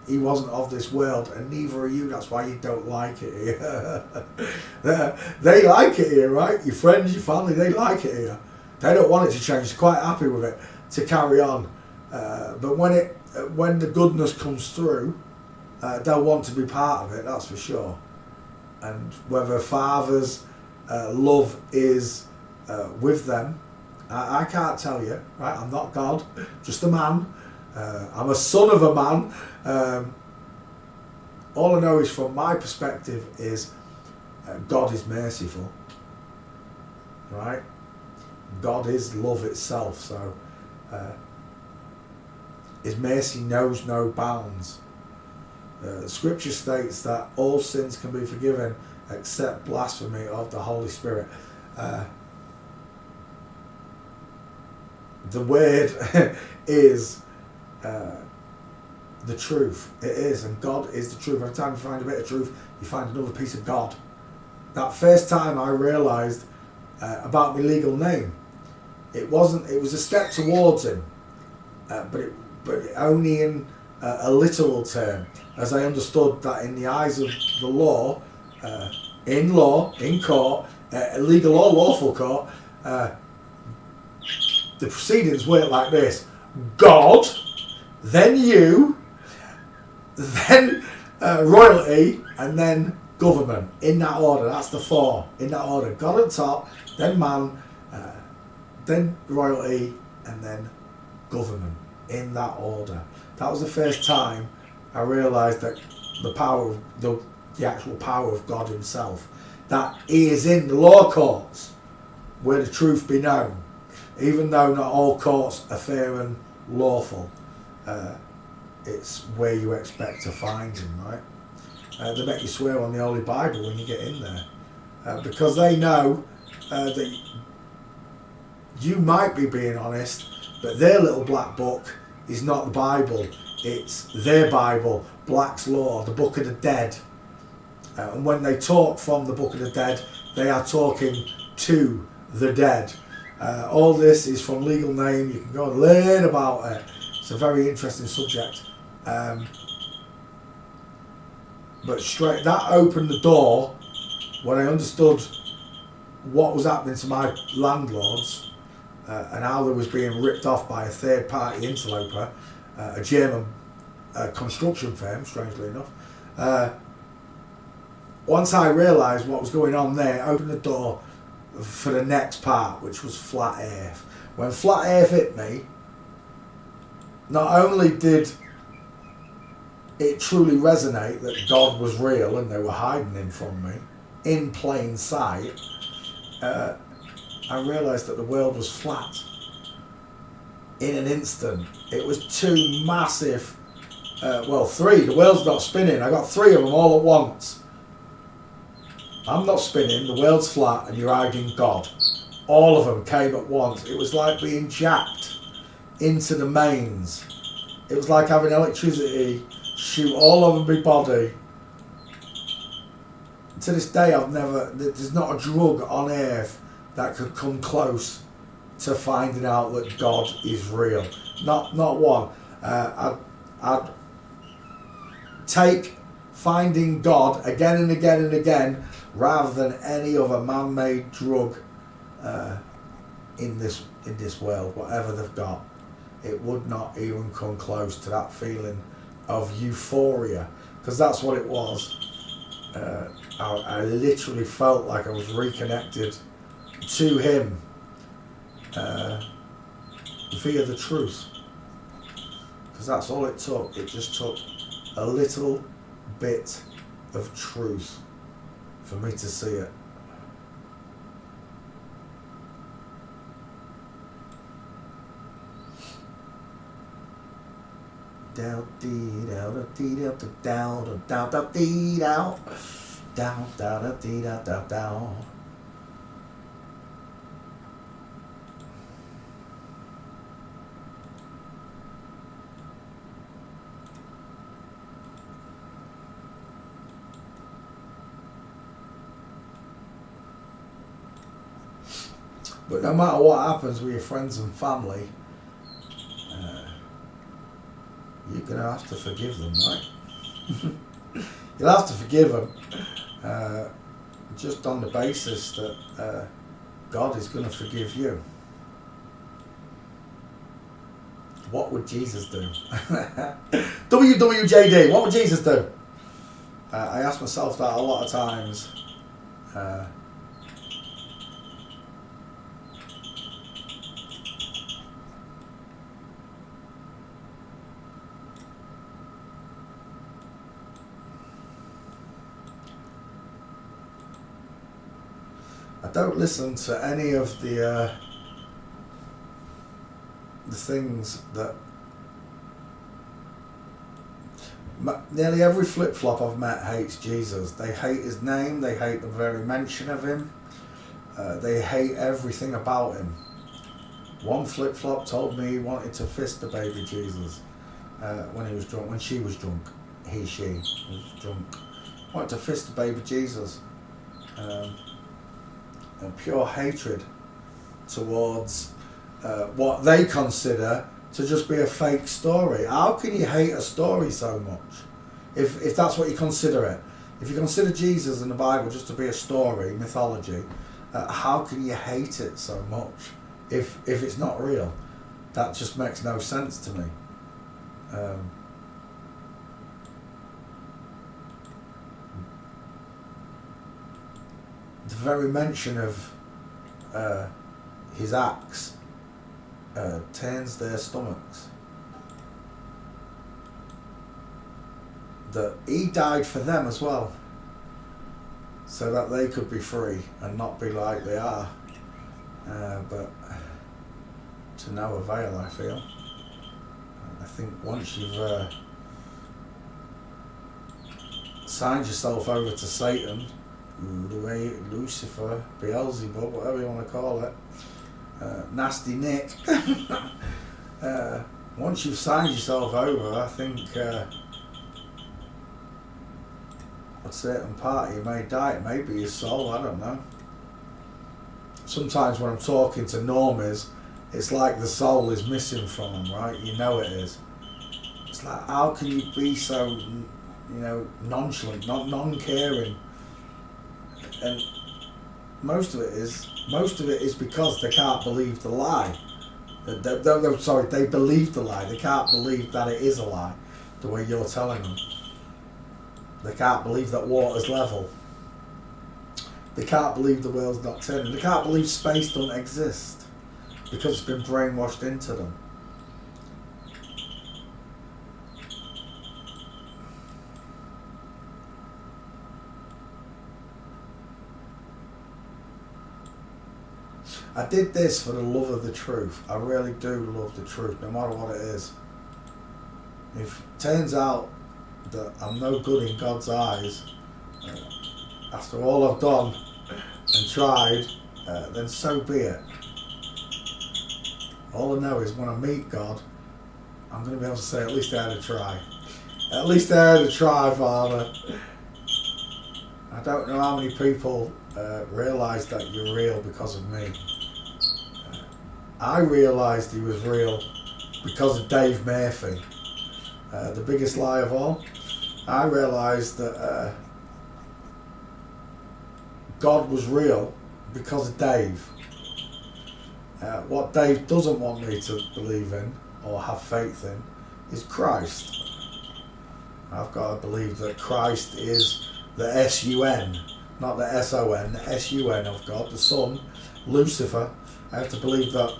he wasn't of this world, and neither are you. That's why you don't like it here. They like it here, right? Your friends, your family, they like it here. They don't want it to change. They're quite happy with it to carry on. But when the goodness comes through, they'll want to be part of it, that's for sure. And whether Father's love is with them, I can't tell you, right? I'm not God, just a man. I'm a son of a man. All I know is, from my perspective, is God is merciful, right? God is love itself, so his mercy knows no bounds. Scripture states that all sins can be forgiven except blasphemy of the Holy Spirit. The word is the truth. It is, and God is the truth. Every time you find a bit of truth, you find another piece of God. That first time I realised about my legal name, it was a step towards him, but only in a literal term, as I understood that in the eyes of the law, in court, legal or lawful court, the proceedings work like this: God, then you, then royalty, and then government, in that order. That's the 4, in that order. God at top, then man, then royalty, and then government, in that order. That was the first time I realised that the power of the actual power of God himself, that he is in the law courts where the truth be known, even though not all courts are fair and lawful. It's where you expect to find him, right? They make you swear on the Holy Bible when you get in there, because they know that you might be being honest, but their little black book is not the Bible. It's their Bible, Black's Law, the Book of the Dead. And when they talk from the Book of the Dead, they are talking to the dead. All this is from legal name. You can go and learn about it. It's a very interesting subject. But straight, that opened the door when I understood what was happening to my landlords and how they was being ripped off by a third party interloper, a German construction firm, strangely enough. Once I realised what was going on there, I opened the door for the next part, which was flat earth. When flat earth hit me, not only did it truly resonate that God was real and they were hiding him from me in plain sight, I realised that the world was flat in an instant. It was two massive, three. The world's not spinning. I got three of them all at once. I'm not spinning, the world's flat, and you're hiding God. All of them came at once. It was like being jacked into the mains. It was like having electricity shoot all over my body. To this day, there's not a drug on earth that could come close to finding out that God is real. Not one. I'd take finding God again and again and again rather than any other man-made drug in this world, whatever they've got. It would not even come close to that feeling of euphoria, because that's what it was. I literally felt like I was reconnected to him via the truth, because that's all it took. It just took a little bit of truth for me to see it. Down dee down dee down down down down dee down down down dee down down down. But no matter what happens with your friends and family, you're going to have to forgive them, right? You'll have to forgive them just on the basis that God is going to forgive you. What would Jesus do? WWJD, what would Jesus do? I ask myself that a lot of times. I don't listen to any of the things that nearly every flip-flop I've met hates Jesus. They hate his name, they hate the very mention of him, they hate everything about him. One flip-flop told me he wanted to fist the baby Jesus when he was drunk, when she was drunk. She was drunk. Wanted to fist the baby Jesus. And pure hatred towards what they consider to just be a fake story. How can you hate a story so much if that's what you consider it? If you consider Jesus and the Bible just to be a story, mythology, how can you hate it so much if it's not real? That just makes no sense to me. The very mention of his acts turns their stomachs. That he died for them as well, so that they could be free and not be like they are. But to no avail, I feel. I think once you've signed yourself over to Satan, Lucifer, Beelzebub, whatever you want to call it, Nasty Nick. Once you've signed yourself over, I think a certain part of you may die. It may be your soul, I don't know. Sometimes when I'm talking to normies, it's like the soul is missing from them, right? You know it is. It's like, how can you be so, nonchalant, non-caring, and most of it is because they can't believe the lie. They believe the lie. They can't believe that it is a lie, the way you're telling them. They can't believe that water's level. They can't believe the world's not turning. They can't believe space doesn't exist because it's been brainwashed into them. I did this for the love of the truth. I really do love the truth, no matter what it is. If it turns out that I'm no good in God's eyes, after all I've done and tried, then so be it. All I know is when I meet God, I'm going to be able to say, at least I had a try. At least I had a try, Father. I don't know how many people realise that you're real because of me. I realised he was real because of Dave Murphy. The biggest lie of all. I realised that God was real because of Dave. What Dave doesn't want me to believe in or have faith in is Christ. I've got to believe that Christ is the S-U-N, not the S-O-N, the S-U-N of God, the Son, Lucifer. I have to believe that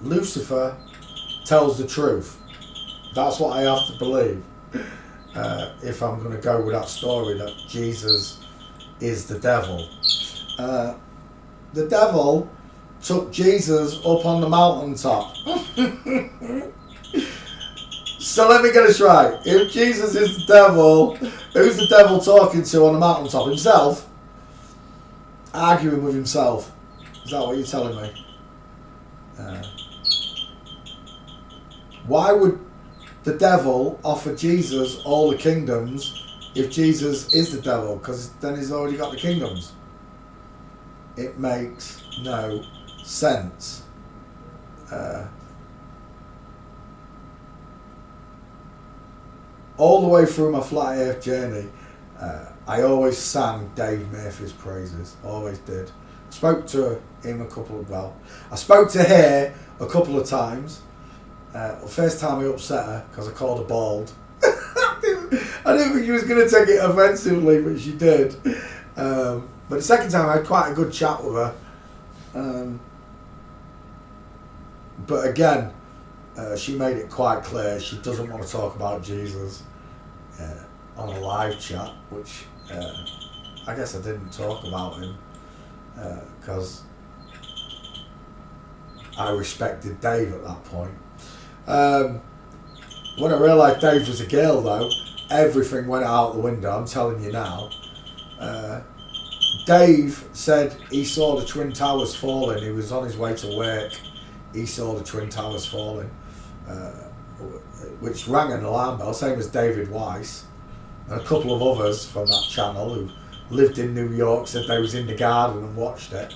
Lucifer tells the truth. That's what I have to believe. If I'm going to go with that story that Jesus is the devil. The devil took Jesus up on the mountaintop. So let me get this right. If Jesus is the devil, who's the devil talking to on the mountaintop? Himself? Arguing with himself. Is that what you're telling me? Why would the devil offer Jesus all the kingdoms if Jesus is the devil? Because then he's already got the kingdoms. It makes no sense. All the way through my flat earth journey, I always sang Dave Murphy's praises. Always did. I spoke to him I spoke to her a couple of times. First time I upset her because I called her bald. I didn't think she was going to take it offensively, but she did. But the second time I had quite a good chat with her. But again, she made it quite clear she doesn't want to talk about Jesus on a live chat, which I guess I didn't talk about him because I respected Dave at that point. When I realised Dave was a girl, though, everything went out the window. I'm telling you now. Dave said he saw the Twin Towers falling. He was on his way to work. He saw the Twin Towers falling, which rang an alarm bell, same as David Weiss. And a couple of others from that channel who lived in New York said they was in the garden and watched it.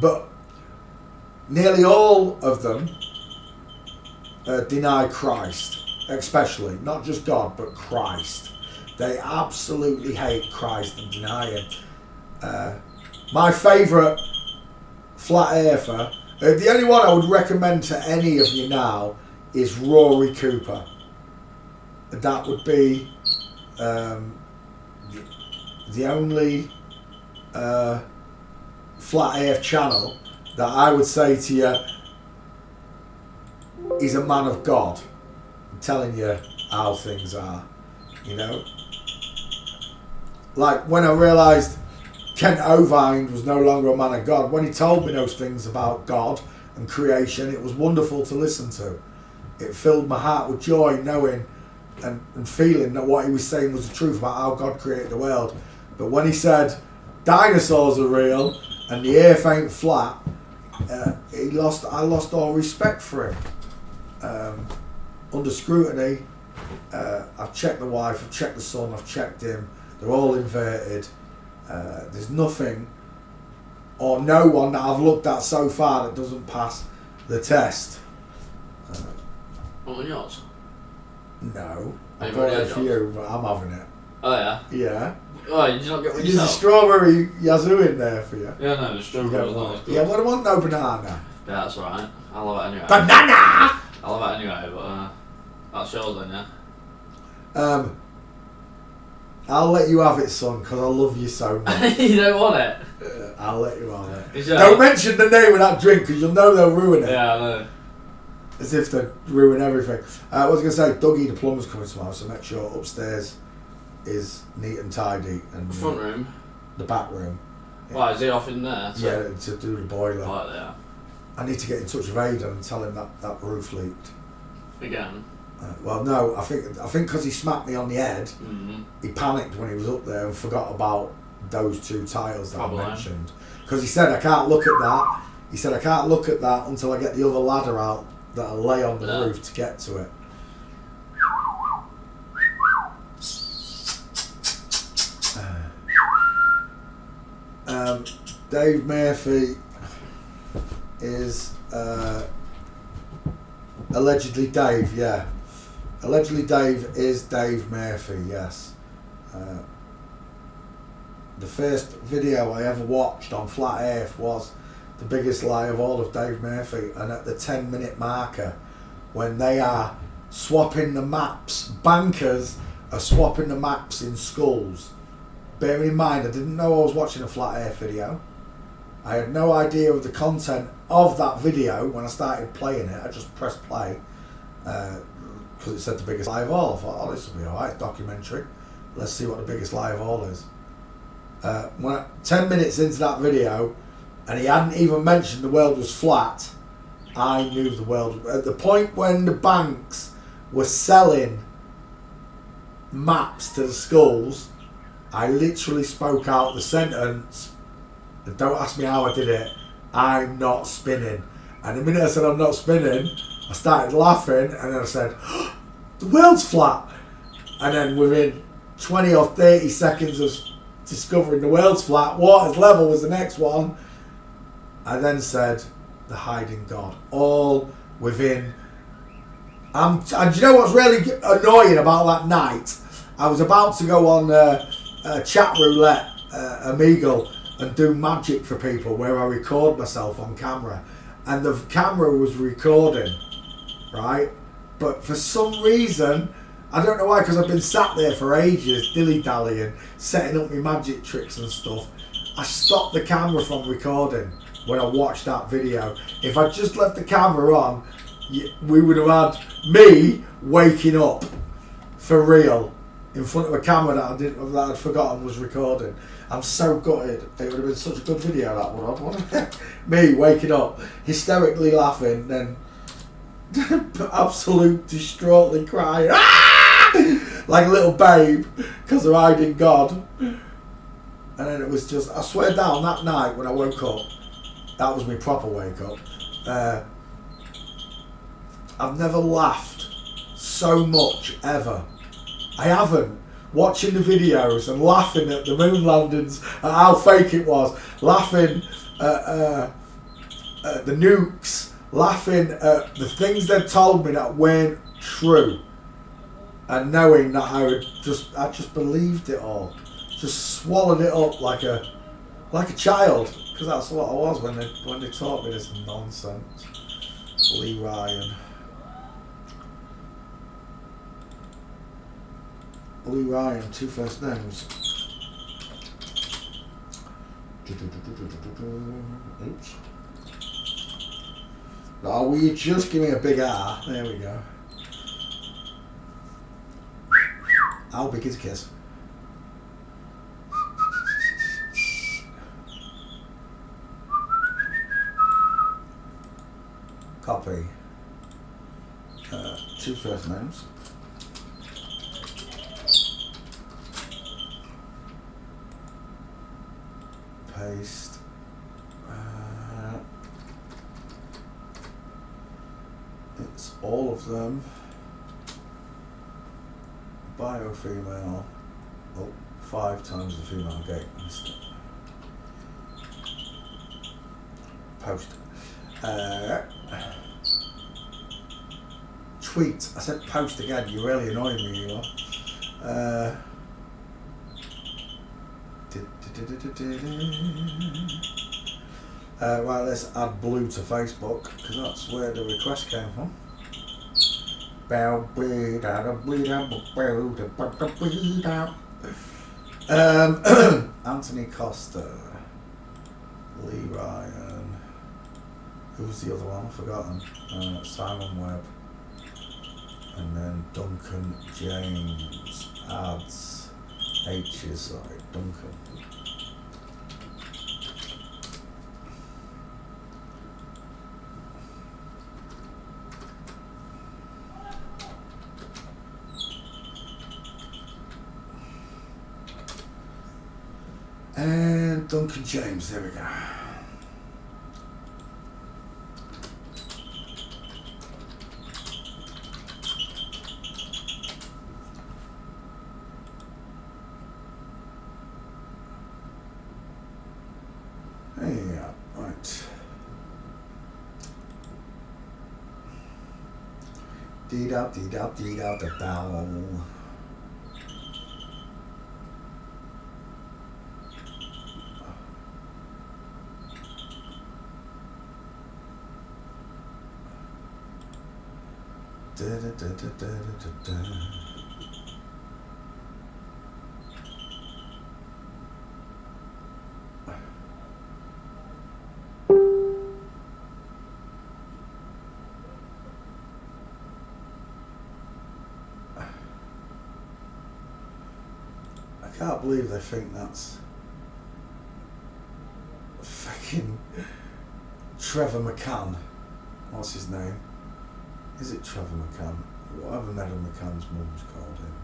But nearly all of them deny Christ, especially, not just God, but Christ. They absolutely hate Christ and deny him. My favourite flat earther, the only one I would recommend to any of you now is Rory Cooper. That would be the only flat earth channel that I would say to you, he's a man of God. I'm telling you how things are, you know. Like when I realised Kent Ovind was no longer a man of God, when he told me those things about God and creation, it was wonderful to listen to. It filled my heart with joy knowing and feeling that what he was saying was the truth about how God created the world. But when he said dinosaurs are real and the earth ain't flat, I lost all respect for him. Under scrutiny, I've checked the wife, I've checked the son, I've checked him. They're all inverted. There's nothing or no one that I've looked at so far that doesn't pass the test. On yours? No. I bought it for you, but I'm having it. Oh yeah? Yeah. Oh, you did not get one There's yourself? a strawberry yazoo in there for you. Yeah, no, the strawberry was not as good. Yeah, but I want no banana. Yeah, that's right. I love it anyway. Banana! I love it anyway, but that's yours then, yeah? I'll let you have it, son, because I love you so much. You don't want it? I'll let you have it. Sure? Don't mention the name of that drink, because you'll know they'll ruin it. Yeah, I know. As if they ruin everything. I was going to say, Dougie the plumber's coming tomorrow, so make sure upstairs is neat and tidy. And The front room? The back room. Why, is he off in there? So? Yeah, to do the boiler. Right there. I need to get in touch with Aidan and tell him that roof leaked. Again? Well, no, I think because he smacked me on the head, he panicked when he was up there and forgot about those 2 tiles that I mentioned. Because he said, I can't look at that. He said, I can't look at that until I get the other ladder out that I lay on the roof to get to it. Dave Murphy is allegedly Dave, yeah. Allegedly Dave is Dave Murphy, yes. The first video I ever watched on Flat Earth was The Biggest Lie of All of Dave Murphy, and at the 10-minute marker, when they are swapping the maps, bankers are swapping the maps in schools. Bearing in mind, I didn't know I was watching a Flat Earth video. I had no idea of the content of that video when I started playing it. I just pressed play because it said The Biggest Lie of All. I thought, oh, this will be alright, documentary. Let's see what The Biggest Lie of All is. 10 minutes into that video, and he hadn't even mentioned the world was flat, I knew the world. At the point when the banks were selling maps to the schools, I literally spoke out the sentence, and don't ask me how I did it, I'm not spinning. And the minute I said I'm not spinning, I started laughing, and then I said, oh, the world's flat. And then within 20 or 30 seconds of discovering the world's flat, water's level was the next one, I then said, the hiding God. All within... And do you know what's really annoying about that night? I was about to go on chat roulette, Omegle, and do magic for people where I record myself on camera. And the camera was recording, right? But for some reason, I don't know why, because I've been sat there for ages, dilly-dallying, setting up my magic tricks and stuff. I stopped the camera from recording when I watched that video. If I just left the camera on, we would have had me waking up for real in front of a camera that I'd forgotten was recording. I'm so gutted. It would have been such a good video, that would have, wouldn't it? Me waking up, hysterically laughing, then absolute distraughtly crying, like a little babe, because of hiding God. And then it was just, I swear down, that night when I woke up, that was my proper wake up. I've never laughed so much ever. I haven't. Watching the videos and laughing at the moon landings, at how fake it was, laughing at the nukes, laughing at the things they told me that weren't true, and knowing that I just believed it all, just swallowed it up like a child, because that's what I was when they taught me this nonsense. Lee Ryan. Lee Ryan, 2 first names. Oops. Oh, will you just give me a big R? There we go. How big is a kiss? Copy. 2 first names. Paste. It's all of them. Bio female. Oh, 5 times the female gait. Post. tweet. I said post again. You're really annoying me, you are. Right, let's add Blue to Facebook because that's where the request came from. Anthony Costa, Lee Ryan, who was the other one? I've forgotten. Simon Webb, and then Duncan James adds H's. Sorry, Duncan. And Duncan James, there we go. Yeah, right. Dee-da, dee-da, dee-da, da-da. Da, da, da, da, da, da, da. I can't believe they think that's fucking Trevor McCann. What's his name? Is it Trevor McCann? Whatever Maddie McCann's mum's called him.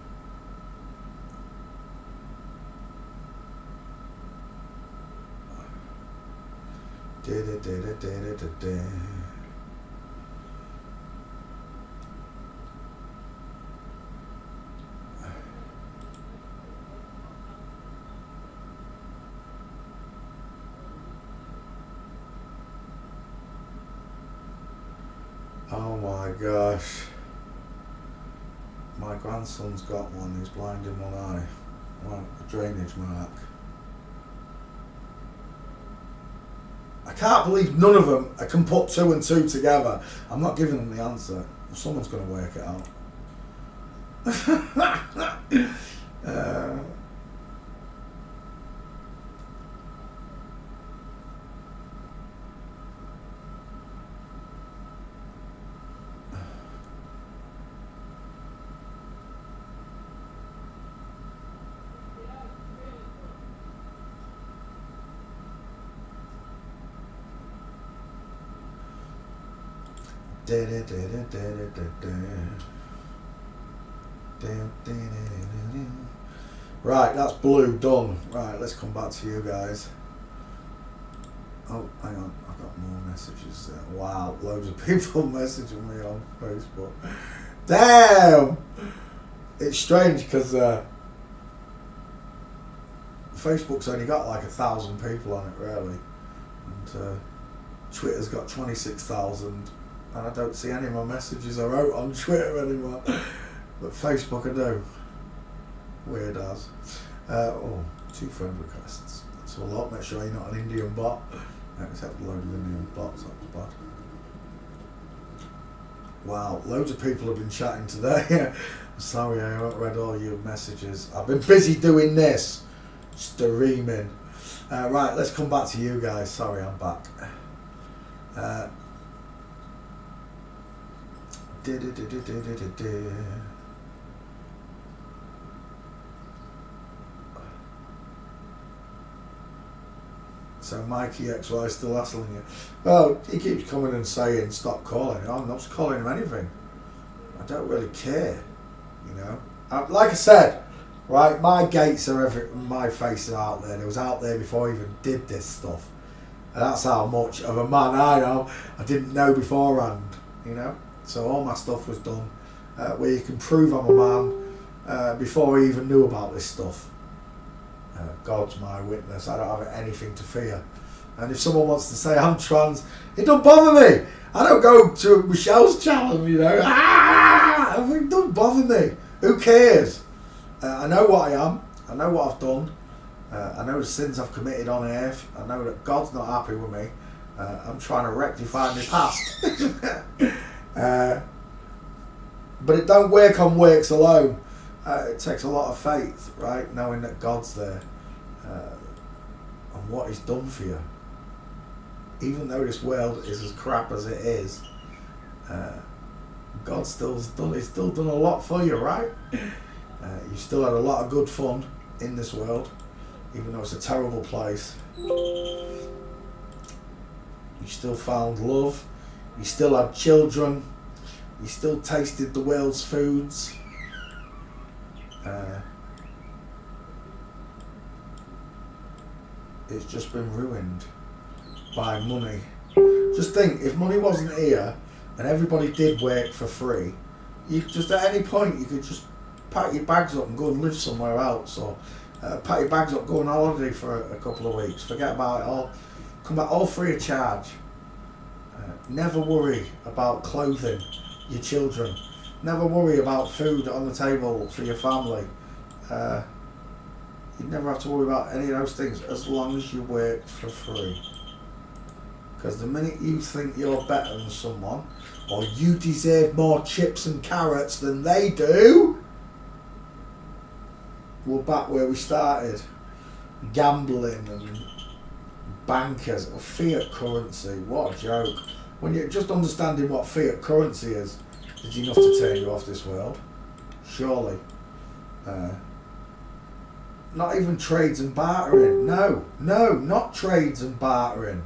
Da-da-da-da-da-da-da. Oh my gosh. My grandson's got one, he's blind in one eye. Well, a drainage mark. I can't believe none of them can put 2 and 2 together. I'm not giving them the answer. Someone's going to work it out. Right, that's Blue done. Right, let's come back to you guys. Oh, hang on, I've got more messages there. Wow, loads of people messaging me on Facebook. Damn! It's strange because Facebook's only got like 1,000 people on it, really. And Twitter's got 26,000. And I don't see any of my messages I wrote on Twitter anymore. But Facebook I do. Weird as. 2 friend requests. That's a lot. Make sure you're not an Indian bot. Except a load of Indian bots, that was bad. Wow, loads of people have been chatting today. I'm sorry I haven't read all your messages. I've been busy doing this. Streaming. Right, let's come back to you guys. Sorry, I'm back. So Mikey XY is still hassling you. Well, he keeps coming and saying stop calling him. I'm not calling him anything. I don't really care, you know. Like I said, right, my gates are my face are out there. It was out there before I even did this stuff. And that's how much of a man I am. I didn't know beforehand, you know. So all my stuff was done where you can prove I'm a man before I even knew about this stuff. God's my witness, I don't have anything to fear. And if someone wants to say I'm trans, it don't bother me. I don't go to Michelle's channel, you know. It doesn't bother me. Who cares? I know what I am. I know what I've done. I know the sins I've committed on earth. I know that God's not happy with me. I'm trying to rectify my past. But it don't work on works alone. It takes a lot of faith, right? Knowing that God's there and what He's done for you. Even though this world is as crap as it is, God's He's still done a lot for you, right? You still had a lot of good fun in this world, even though it's a terrible place. You still found love. You still had children. You still tasted the world's foods. It's just been ruined by money. Just think, if money wasn't here and everybody did work for free, you just at any point you could just pack your bags up and go and live somewhere else, or pack your bags up, go on holiday for a couple of weeks, forget about it all, come back all free of charge. Never worry about clothing your children. Never worry about food on the table for your family. You'd never have to worry about any of those things as long as you work for free. Because the minute you think you're better than someone, or you deserve more chips and carrots than they do, we're back where we started. Gambling and bankers, fiat currency, what a joke. When you're just understanding what fiat currency is enough to turn you off this world. Surely. Not even trades and bartering. No, not trades and bartering.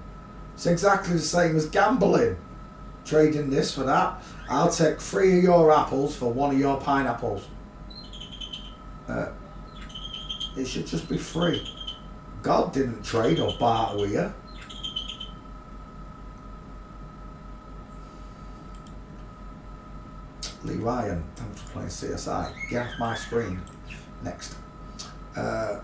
It's exactly the same as gambling. Trading this for that. I'll take 3 of your apples for 1 of your pineapples. It should just be free. God didn't trade or barter with you. Lee Ryan, thanks for playing CSI. Get off my screen. Next. I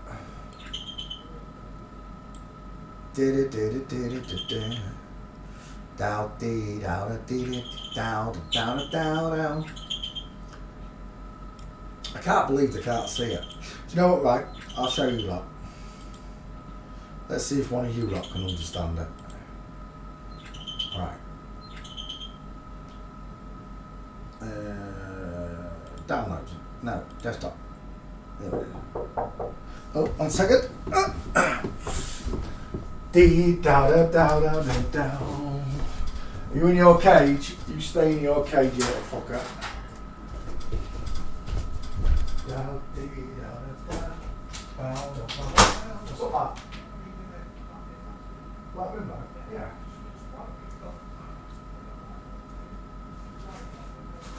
can't believe they can't see it. Do you know what, right? I'll show you lot. Let's see if one of you lot can understand it. Right. Download. No, desktop. There we go. Oh, 1 second. Dee da da da da da da. Are you in your cage? You stay in your cage, you little fucker. What's up, Matt? Black window? Yeah.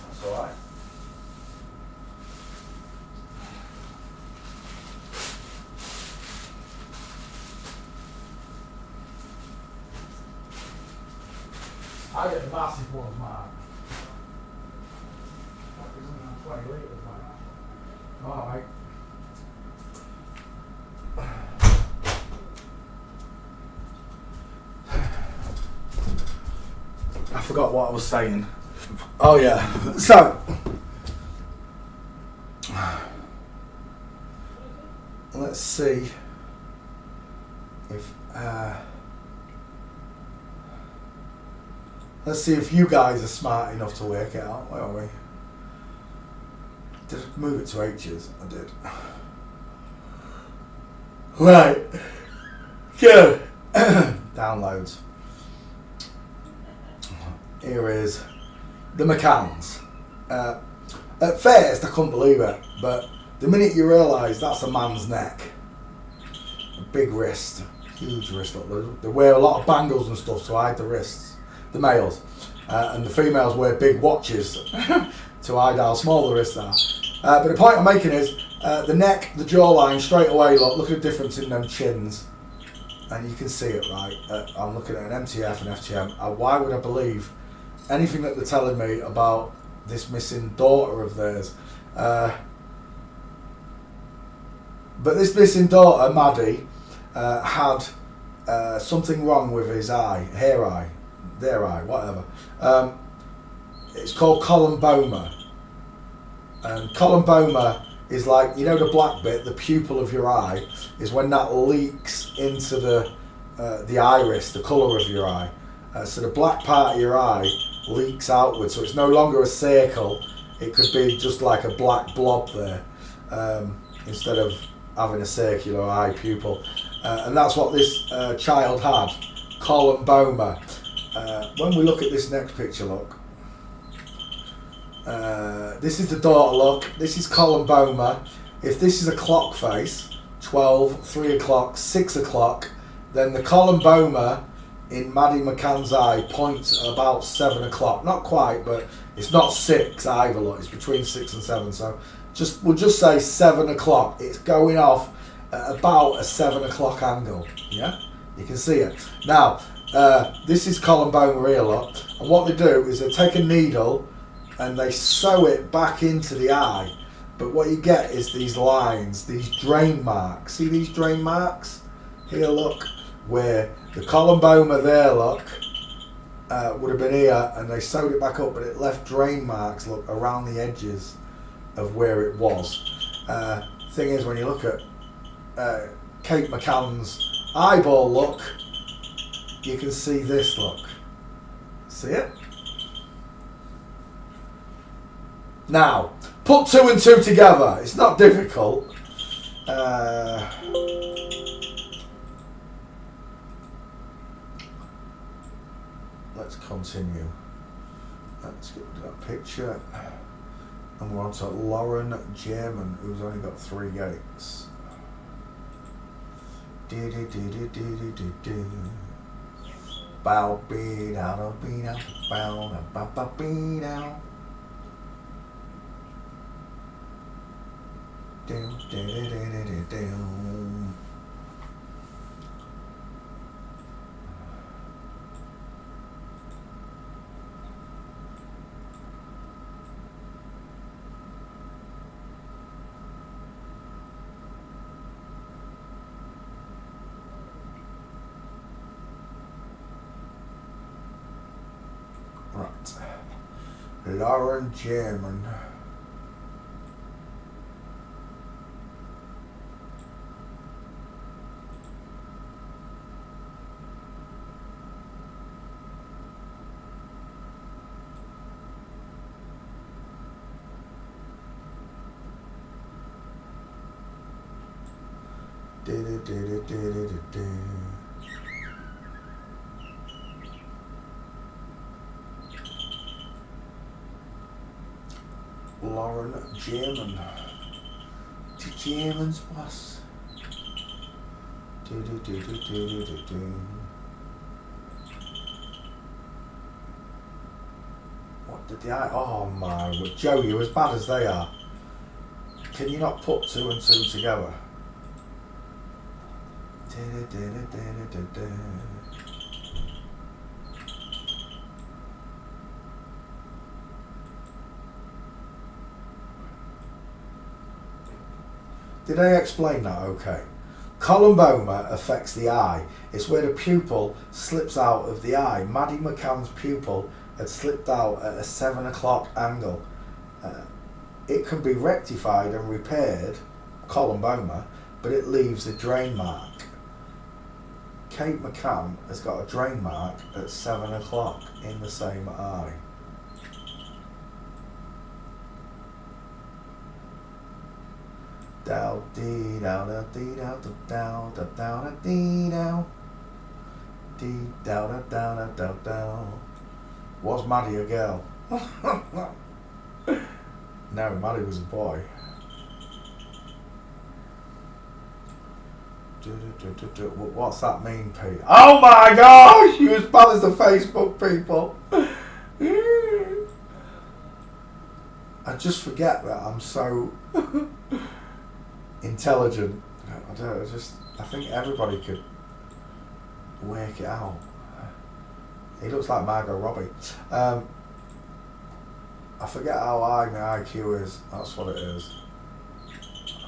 That's alright. I get the massive ones, Mark. That is 120 litres, mate. Alright. I forgot what I was saying. Oh yeah. So let's see if let's see if you guys are smart enough to work it out. Where are we? Did I move it to H's? I did. Right. Go. Downloads. Here is the McCanns. At first I couldn't believe it, but the minute you realise that's a man's neck, a big wrist, huge wrist. They wear a lot of bangles and stuff to hide the wrists, the males, and the females wear big watches to hide how small the wrists are. But the point I'm making is the neck, the jawline, straight away, look at the difference in them chins. And you can see it, right? I'm looking at an MTF and FTM. Why would I believe anything that they're telling me about this missing daughter of theirs? But this missing daughter, Maddie, had something wrong with his eye, their eye, whatever. It's called coloboma. And columboma is like, you know, the black bit, the pupil of your eye, is when that leaks into the iris, the colour of your eye. So the black part of your eye leaks outwards, so it's no longer a circle. It could be just like a black blob there, instead of having a circular eye pupil. And that's what this child had, columboma. When we look at this next picture, look. This is the daughter look. This is columboma. If this is a clock face, 12, 3 o'clock, 6 o'clock, then the columboma in Maddie McCann's eye points at about 7 o'clock. Not quite, but it's not 6 either. Look, it's between 6 and 7. So we'll just say 7 o'clock. It's going off at about a 7 o'clock angle. Yeah, you can see it now. This is columboma here, look. And what they do is they take a needle and they sew it back into the eye. But what you get is these lines, these drain marks. See these drain marks? Here, look, where the columboma there, look, would have been here, and they sewed it back up, but it left drain marks, look, around the edges of where it was. Thing is, when you look at Kate McCann's eyeball, look, you can see this, look. See it? Now, put 2 and 2 together. It's not difficult. Let's continue. Let's get to that picture. And we're on to Lauren German, who's only got 3 gates. Bow beat out a beat out bow ba beat out. Down. Right, Lauren German. Lauren German. Die Germans was. What did the eye? Oh my word, Joe, you're as bad as they are. Can you not put 2 and 2 together? Did I explain that okay? Columboma affects the eye. It's where the pupil slips out of the eye. Maddie McCann's pupil had slipped out at a 7 o'clock angle. It can be rectified and repaired, columboma, but it leaves a drain mark. Kate McCann has got a drain mark at 7 o'clock in the same eye. Dow dee dow da dee dow da dow da dow da dee dow dee dow da dow da dow dow. Was Maddie a girl? No, Maddie was a boy. What's that mean, Pete? Oh my gosh, you as bad as the Facebook people. I just forget that I'm so intelligent. I think everybody could work it out. He looks like Margot Robbie. I forget how high my IQ is. That's what it is.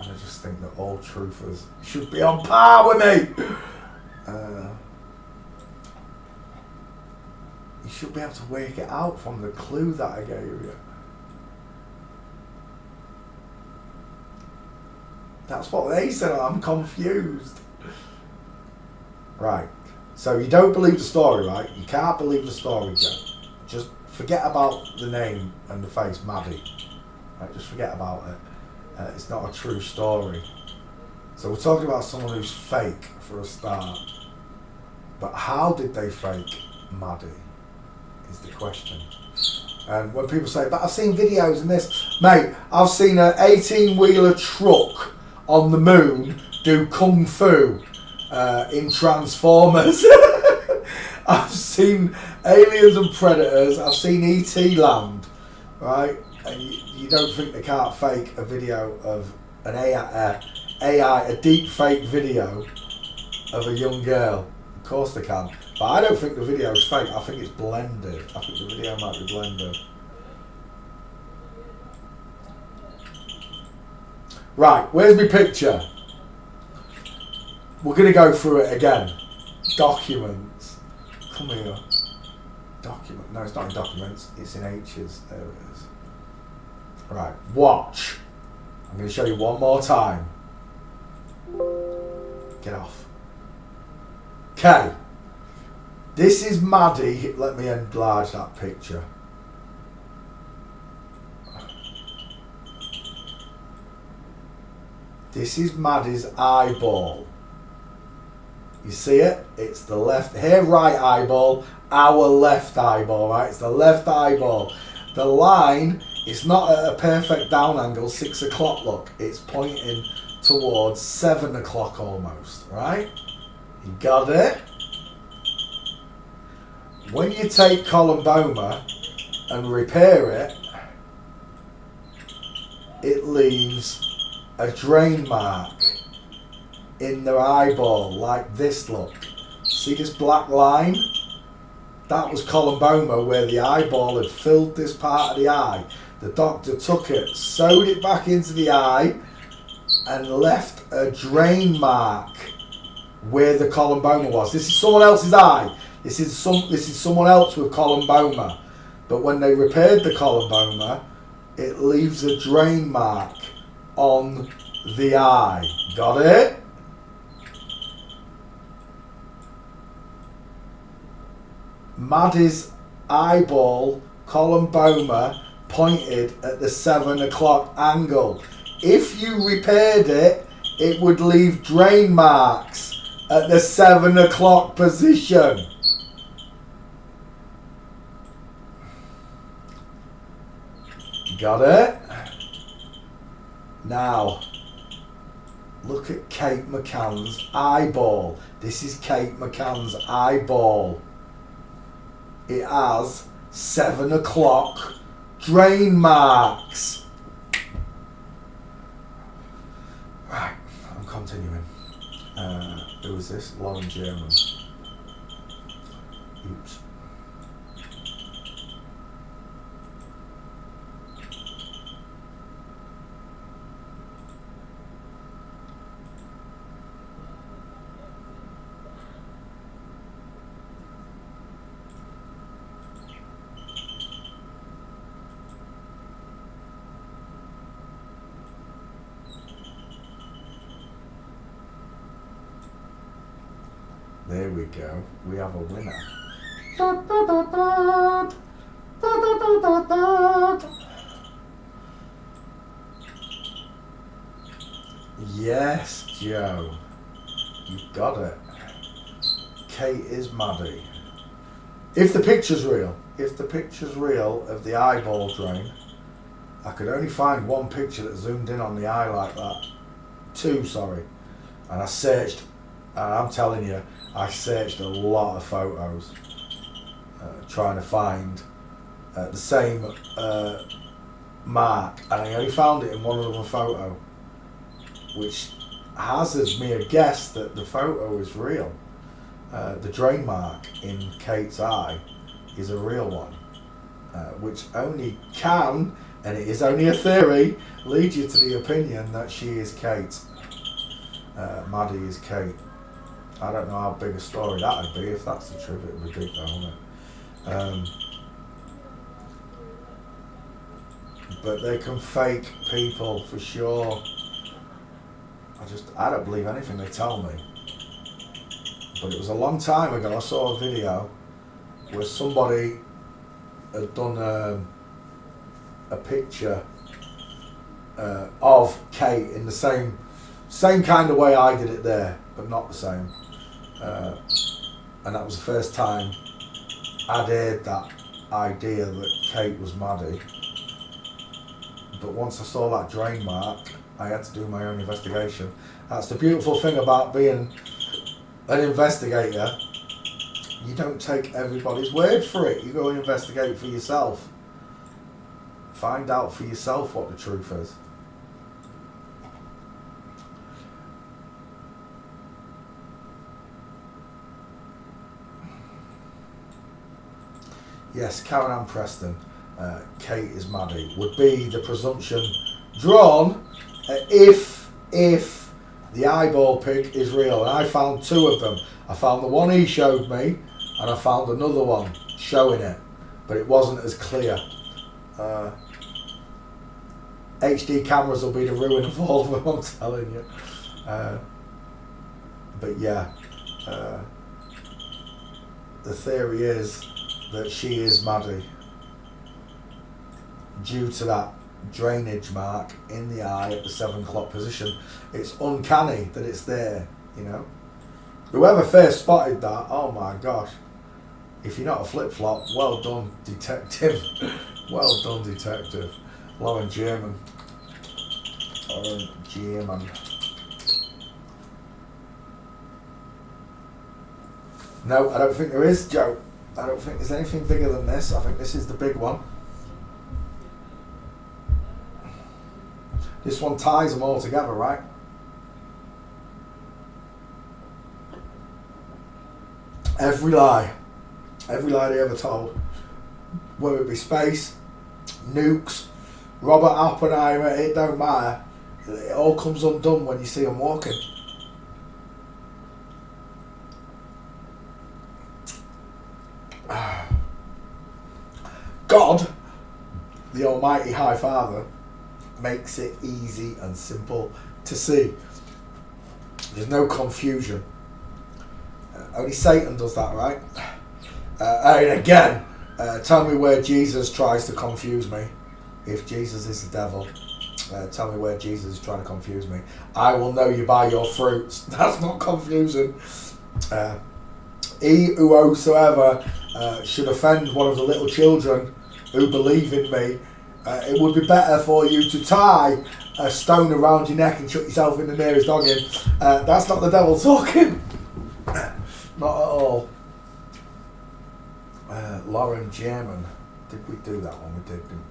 And I just think that all truthers should be on par with me. You should be able to work it out from the clue that I gave you. That's what they said. I'm confused. Right. So you don't believe the story, right? You can't believe the story, Joe. Just forget about the name and the face, Maddie. Right? Just forget about it. It's not a true story. So we're talking about someone who's fake for a start. But how did they fake Maddie is the question. And when people say, but I've seen videos and this, mate, I've seen an 18-wheeler truck on the moon do kung fu in Transformers. I've seen Aliens and Predators. I've seen E.T. Land, right? And you don't think they can't fake a video of an AI, a deep fake video of a young girl? Of course they can. But I don't think the video is fake. I think it's blended. I think the video might be blended. Right, where's my picture? We're going to go through it again. Documents. Come here. Document. No, it's not in documents. It's in H's. There it is. Right, watch. I'm going to show you one more time. Get off. Okay. This is Maddie. Let me enlarge that picture. This is Maddie's eyeball. You see it? It's the left, her right eyeball, our left eyeball, right? It's the left eyeball. The line, it's not at a perfect down angle, 6 o'clock look. It's pointing towards 7 o'clock almost, right? You got it? When you take columboma and repair it, it leaves a drain mark in their eyeball like this, look. See this black line? That was columboma where the eyeball had filled this part of the eye. The doctor took it, sewed it back into the eye and left a drain mark where the columboma was. This is someone else's eye. This is someone else with columboma. But when they repaired the columboma, it leaves a drain mark on the eye. Got it? Maddie's eyeball, columboma, pointed at the 7 o'clock angle. If you repaired it, it would leave drain marks at the 7 o'clock position. Got it? Now, look at Kate McCann's eyeball. This is Kate McCann's eyeball. It has 7 o'clock drain marks. Right, I'm continuing. Who was this? Lauren German. Oops. There we go. We have a winner. Yes, Joe. You got it. Kate is Maddie. If the picture's real of the eyeball drain, I could only find one picture that zoomed in on the eye like that. Two, sorry. And I searched, and I'm telling you, I searched a lot of photos trying to find the same mark, and I only found it in one other photo, which hazards me a guess that the photo is real. The drain mark in Kate's eye is a real one, which only can, and it is only a theory, lead you to the opinion that she is Kate. Maddie is Kate. I don't know how big a story that would be. If that's the truth, it would be big though, wouldn't it? But they can fake people for sure. I don't believe anything they tell me. But it was a long time ago, I saw a video where somebody had done a picture of Kate in the same kind of way I did it there, but not the same. And that was the first time I'd heard that idea that Kate was Maddie. But once I saw that drain mark, I had to do my own investigation. That's the beautiful thing about being an investigator. You don't take everybody's word for it. You go and investigate for yourself. Find out for yourself what the truth is. Yes, Karen Ann Preston, Kate is Maddie, would be the presumption drawn if the eyeball pig is real. And I found two of them. I found the one he showed me, and I found another one showing it, but it wasn't as clear. HD cameras will be the ruin of all of them, I'm telling you. But yeah, the theory is that she is Maddie due to that drainage mark in the eye at the 7 o'clock position. It's uncanny that it's there, you know. Whoever first spotted that, oh my gosh, if you're not a flip-flop, well done, detective. Well done, detective. Lauren German. Lauren German. No, I don't think there is, Joe. I don't think there's anything bigger than this. I think this is the big one. This one ties them all together, right? Every lie they ever told, whether it be space, nukes, Robert Oppenheimer, it don't matter. It all comes undone when you see them walking. God, the Almighty High Father, makes it easy and simple to see. There's no confusion. Only Satan does that, right? And again, tell me where Jesus tries to confuse me. If Jesus is the devil, tell me where Jesus is trying to confuse me. I will know you by your fruits. That's not confusing. He whosoever should offend one of the little children who believe in me, it would be better for you to tie a stone around your neck and shut yourself in the nearest dog in. That's not the devil talking. Not at all. Lauren German. Did we do that one? We did, didn't we?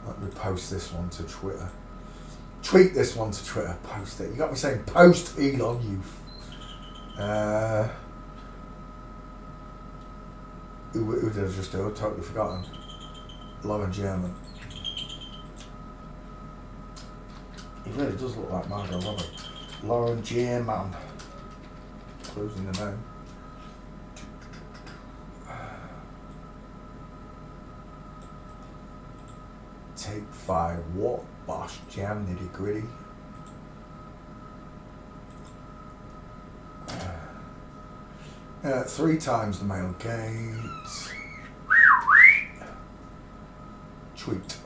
Let me post this one to Twitter. Tweet this one to Twitter. Post it. You got me saying post, Elon, you. Who did I just do? I've totally forgotten. Lauren German. He really does look like Margot Robbie. Lauren German. Losing the name. Take 5. What bosh jam nitty gritty. Three times the male gait. Tweet.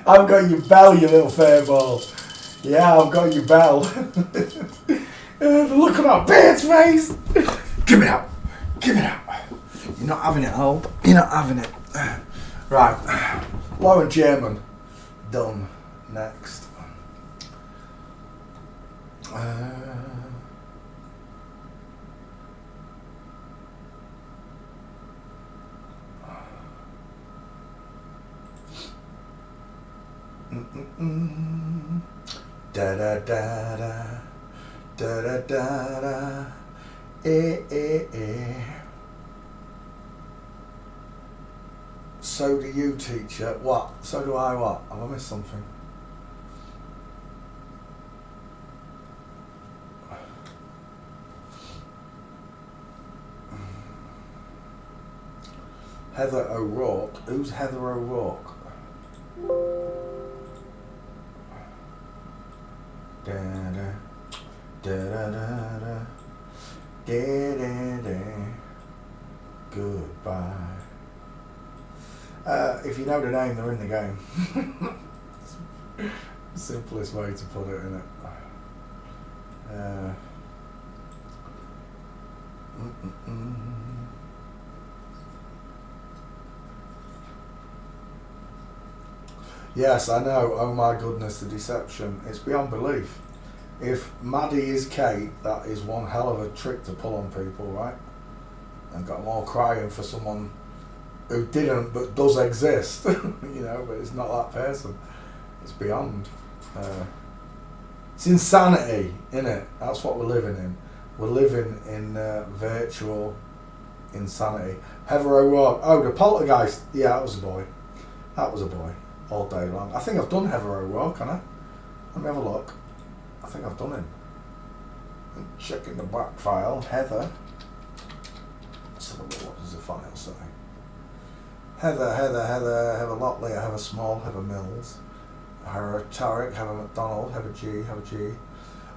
I've got your bell, you little fairball. Yeah, I've got your bell. Look at that bitch face. Give it out. Give it out. You're not having it, Hope. You're not having it. Right. Lauren German. Done. Next. Da da da da da da da da eh. So do you, teacher. What? So do I what? Have I missed something? Heather O'Rourke. Who's Heather O'Rourke? Da da da da da da da da da. Goodbye. If you know the name, they're in the game. Simplest way to put it, isn't it? Yes, I know. Oh my goodness, the deception. It's beyond belief. If Maddie is Kate, that is one hell of a trick to pull on people, right? And got them all crying for someone who didn't but does exist. You know, but it's not that person. It's beyond. It's insanity, innit? That's what we're living in. We're living in virtual insanity. Heather O'Rourke. Oh, the poltergeist. Yeah, that was a boy. That was a boy. All day long. I think I've done Heather O'Rourke, haven't I? Let me have a look. I think I've done him. I'm checking the back file. Heather. Let's have a look. What does the file say? Heather, Heather Lotley, Heather Small, Heather Mills, Heather Tarek, Heather McDonald, Heather G.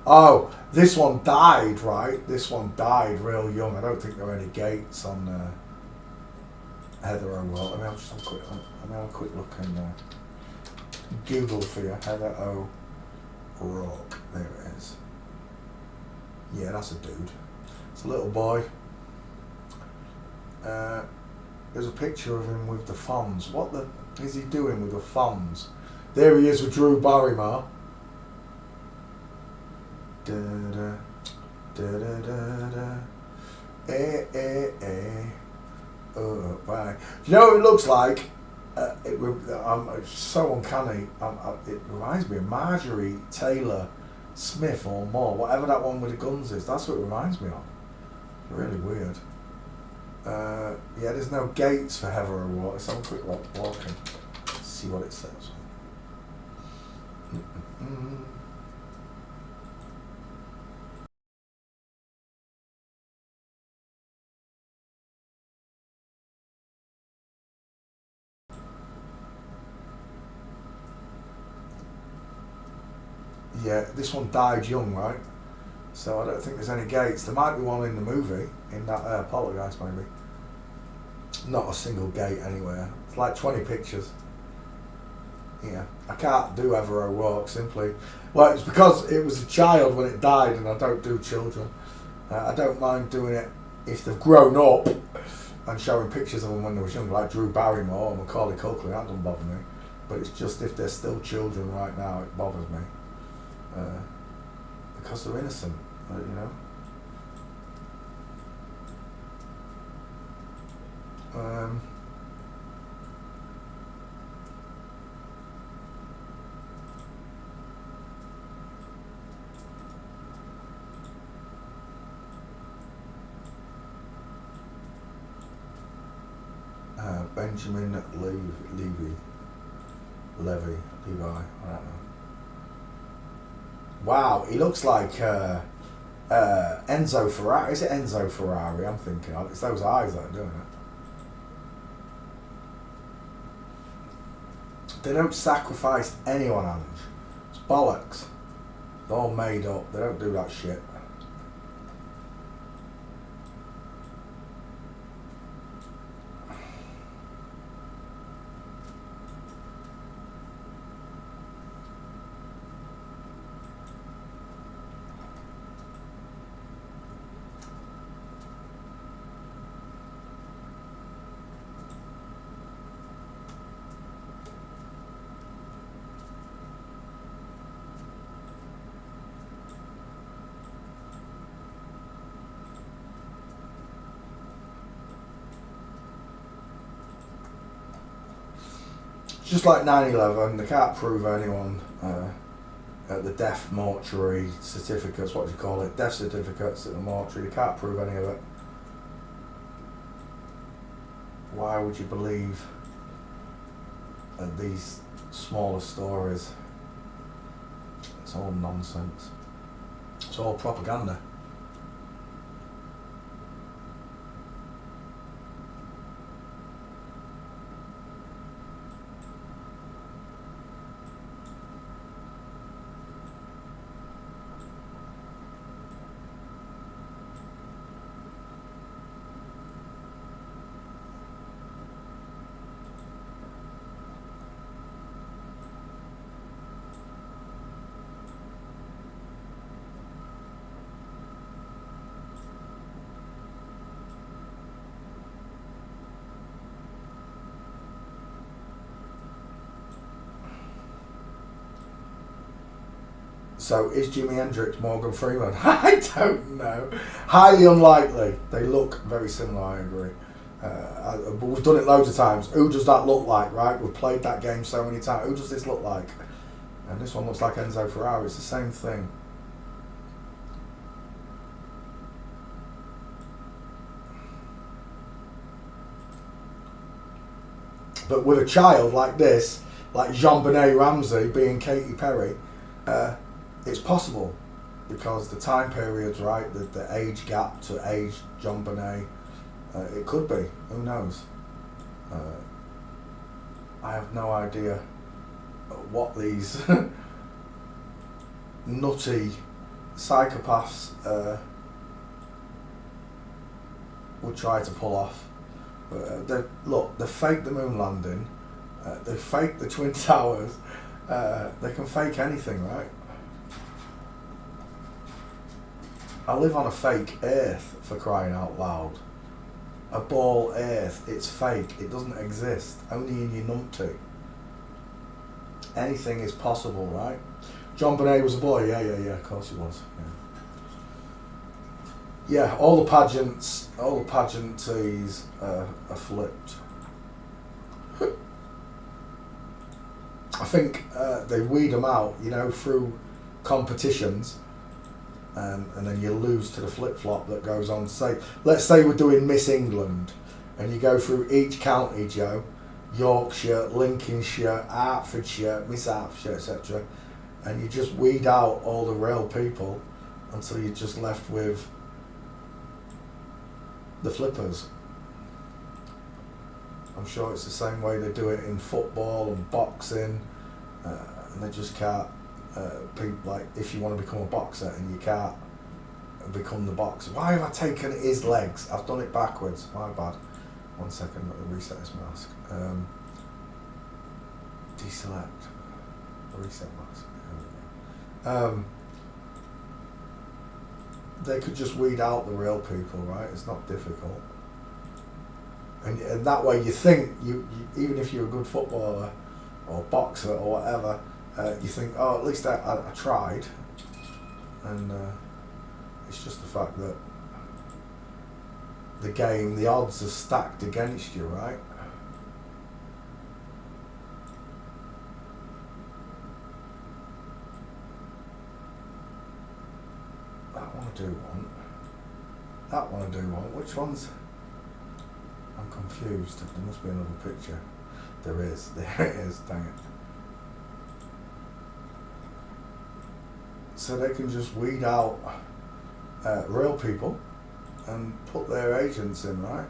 Oh, this one died, right? This one died real young. I don't think there are any gates on Heather O'Rourke. Let me have just a quick look in Google for you. Heather O'Rourke. There it is. Yeah, that's a dude. It's a little boy. There's a picture of him with the Fonz. What the is he doing with the Fonz? There he is with Drew Barrymore. Da da da da da da. Oh, bye. You know what it looks like? It's so uncanny. It reminds me of Marjorie Taylor Smith or more, whatever that one with the guns is. That's what it reminds me of. Really weird. Yeah, there's no gates for Heather O'Rourke. Let's have a quick look. Walking. See what it says. Yeah, this one died young, right? So I don't think there's any gates. There might be one in the movie, in that poltergeist maybe. Not a single gate anywhere. It's like 20 pictures. Yeah, I can't do Heather O'Rourke simply. Well, it's because it was a child when it died, and I don't do children. I don't mind doing it if they've grown up and showing pictures of them when they was young, like Drew Barrymore or Macaulay Culkin. That doesn't bother me. But it's just if they're still children right now, it bothers me. Because they're innocent, you know. Benjamin Levi, I don't know. Wow, he looks like Enzo Ferrari. Is it Enzo Ferrari I'm thinking of? It's those eyes that are doing it. They don't sacrifice anyone, Ange. It's bollocks. They're all made up. They don't do that shit. Just like 9/11, they can't prove anyone at the death mortuary certificates, what do you call it? Death certificates at the mortuary, they can't prove any of it. Why would you believe these smaller stories? It's all nonsense. It's all propaganda. So is Jimi Hendrix Morgan Freeman? I don't know. Highly unlikely. They look very similar, I agree. But we've done it loads of times. Who does that look like, right? We've played that game so many times. Who does this look like? And this one looks like Enzo Ferrari. It's the same thing. But with a child like this, like Jean-Benet Ramsey being Katy Perry, it's possible because the time periods, right, the age gap to age Jean-Benet, it could be, who knows. I have no idea what these nutty psychopaths would try to pull off. They faked the moon landing, they faked the Twin Towers, they can fake anything, right? I live on a fake earth, for crying out loud. A ball earth, it's fake, it doesn't exist, only in your numpty. Anything is possible, right? John Bonet was a boy, yeah, of course he was. Yeah, all the pageants, all the pageantees are flipped. I think they weed them out, you know, through competitions, and then you lose to the flip-flop that goes on. Say, let's say we're doing Miss England, and you go through each county, Joe, Yorkshire, Lincolnshire, Hertfordshire, Miss Hertfordshire, etc., and you just weed out all the real people until you're just left with the flippers. I'm sure it's the same way they do it in football and boxing, and they just can't. People, like, if you want to become a boxer and you can't become the boxer. Why have I taken his legs? I've done it backwards. My bad. 1 second. Let me reset this mask. Deselect. Reset mask. They could just weed out the real people, right? It's not difficult. And that way you think, you even if you're a good footballer or boxer or whatever, you think, oh, at least I tried. And it's just the fact that the game, the odds are stacked against you, right? That one I do want. That one I do want. Which one's... I'm confused. There must be another picture. There is. There it is. Dang it. So they can just weed out real people and put their agents in, right?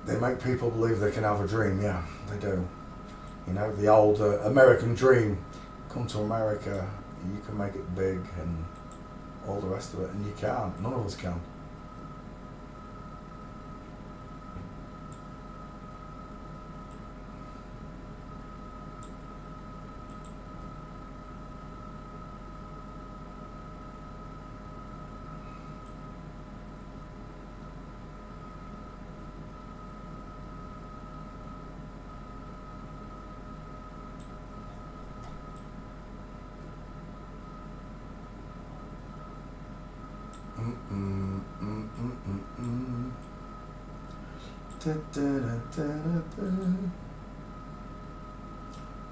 They make people believe they can have a dream. Yeah, they do. You know, the old American dream. Come to America, you can make it big and all the rest of it, and you can't. None of us can. Da, da, da, da, da.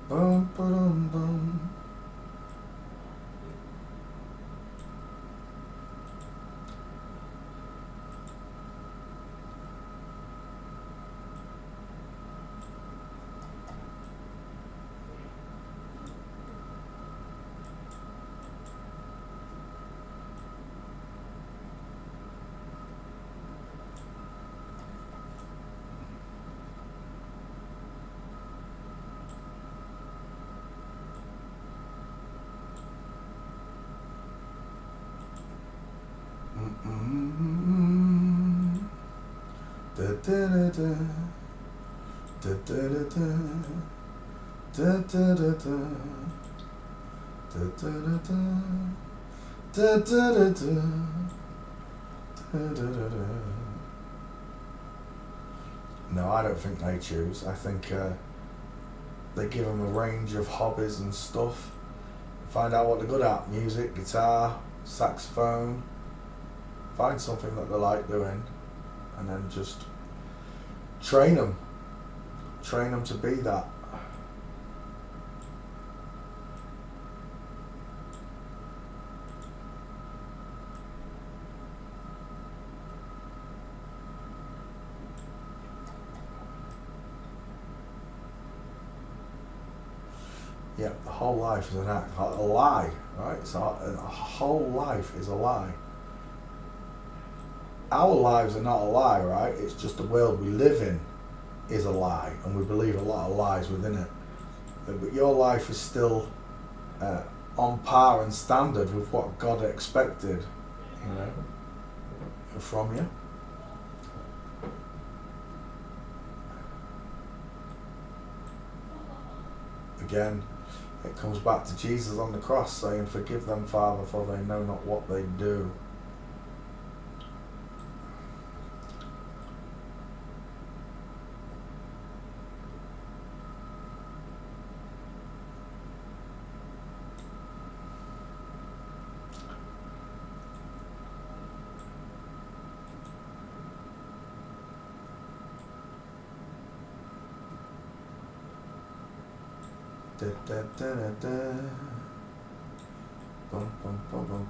Bum, ba-dum, bum. Da da da da da da da da da da da da da da da da da da No, I don't think they choose. I think they give them a range of hobbies and stuff. Find out what they're good at. Music, guitar, saxophone. Find something that they like doing and then just train them. Train them to be that. Yeah, the whole life is an act, a lie, right? So a whole life is a lie. Our lives are not a lie, right? It's just the world we live in is a lie, and we believe a lot of lies within it. But your life is still on par and standard with what God expected, you know, from you. Again, it comes back to Jesus on the cross saying, "Forgive them, Father, for they know not what they do." Da, da, da, da, da. Bum, bum, bum, bum,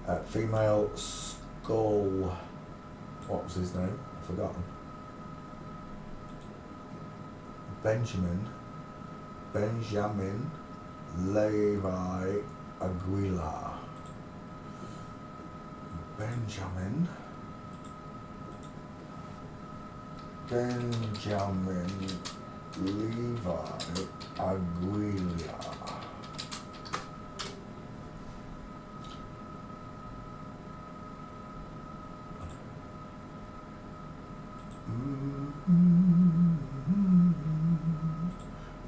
bum. Female skull. What was his name? I've forgotten. Benjamin Levi Aguilar. Benjamin Levi Aguilar.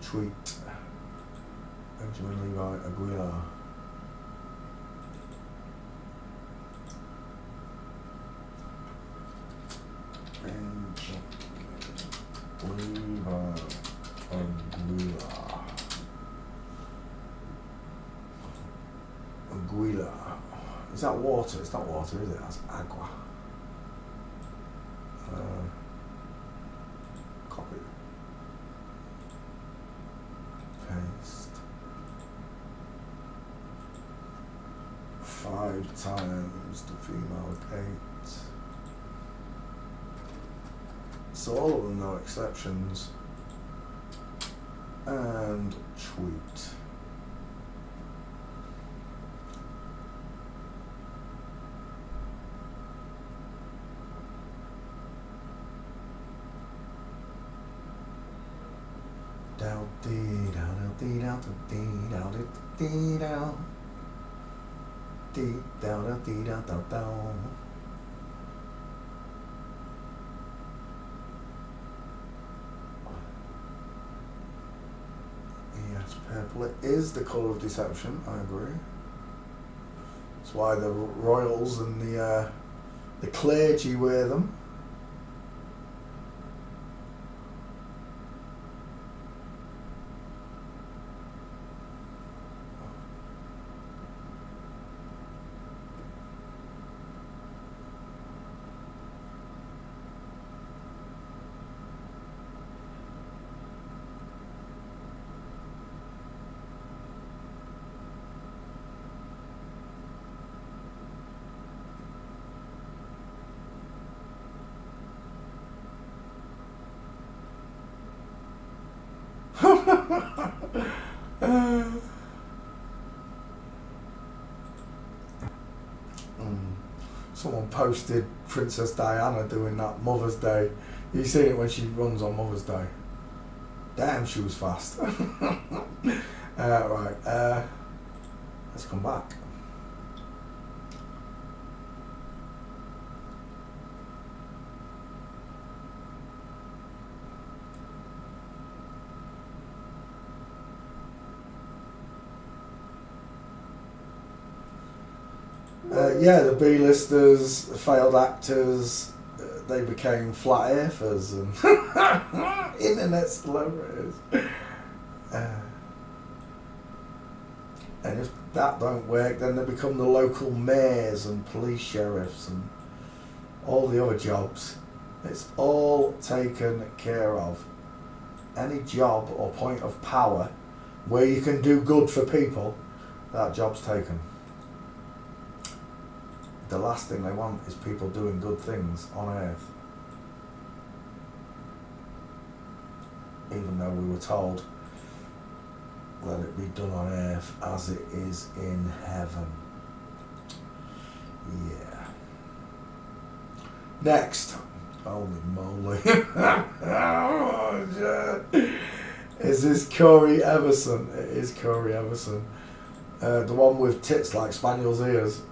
Tweet. Benjamin Levi Aguilar. Aguilar. Is that water? It's not water, is it? That's agua. Copy. Paste. 5 times the female gait. So all of them, no exceptions. And tweet. Down dee down dee down dee down dee down dee down dee down down. Yes, purple. It is the colour of deception. I agree. That's why the royals and the clergy wear them. Someone posted Princess Diana doing that Mother's Day. You seen it when she runs on Mother's Day? Damn, she was fast. Right, let's come back. Yeah, the B-listers, failed actors, they became flat earthers and internet celebrities. And if that don't work, then they become the local mayors and police sheriffs and all the other jobs. It's all taken care of. Any job or point of power where you can do good for people, that job's taken. The last thing they want is people doing good things on earth. Even though we were told, let it be done on earth as it is in heaven. Yeah. Next. Holy moly. Is this Corey Everson? It is Corey Everson. The one with tits like spaniel's ears.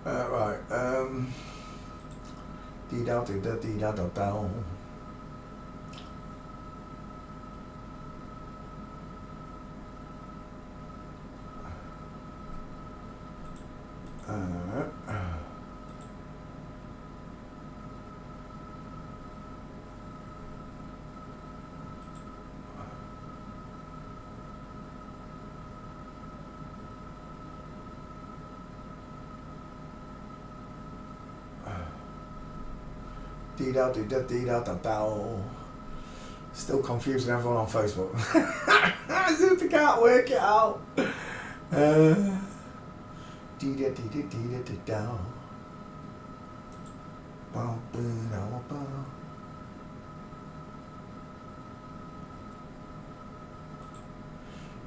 Right. Dee da dee da dee da da da. Dee da dee da dee da da da. Still confusing everyone on Facebook. As if they can't work it out. Dee da dee da dee da da da. Bow bow bow.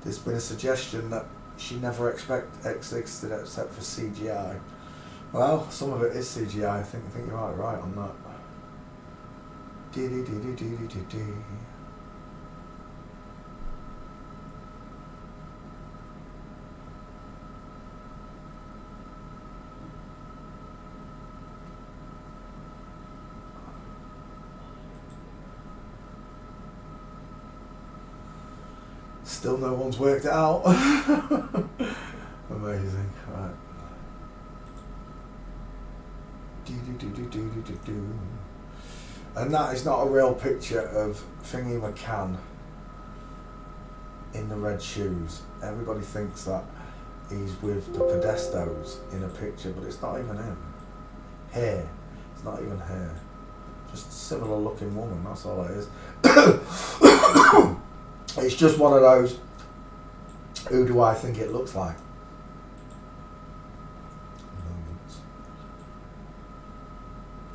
There's been a suggestion that she never existed except for CGI. Well, some of it is CGI. I think you might be right on that. Dee dee dee dee dee dee dee. Still no one's worked it out. Amazing. Right. Dee dee dee dee dee dee dee dee. And that is not a real picture of Thingy McCann in the red shoes. Everybody thinks that he's with the Podestos in a picture, but it's not even him. Hair. It's not even hair. Just a similar looking woman, that's all it is. It's just one of those, who do I think it looks like?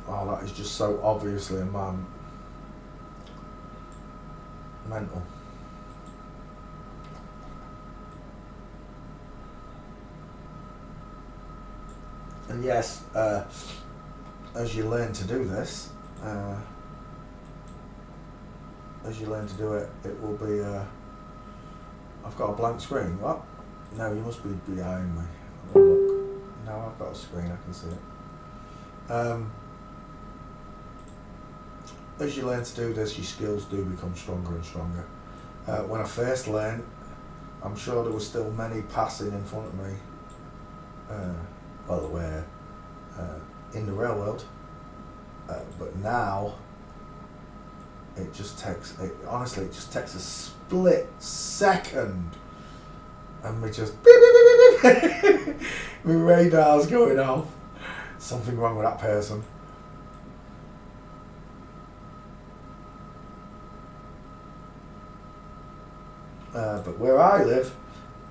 Oh, that is just so obviously a man. Mental. And yes, as you learn to do this, as you learn to do it, it will be, I've got a blank screen. What? No, you must be behind me. Oh, look. Now I've got a screen, I can see it. As you learn to do this, your skills do become stronger and stronger. When I first learned, I'm sure there were still many passing in front of me. Well, there were in the real world. But now, it just takes, honestly, it just takes a split second. And we just, beep, beep, beep, beep, beep. My radar's going off. Something wrong with that person. But where I live,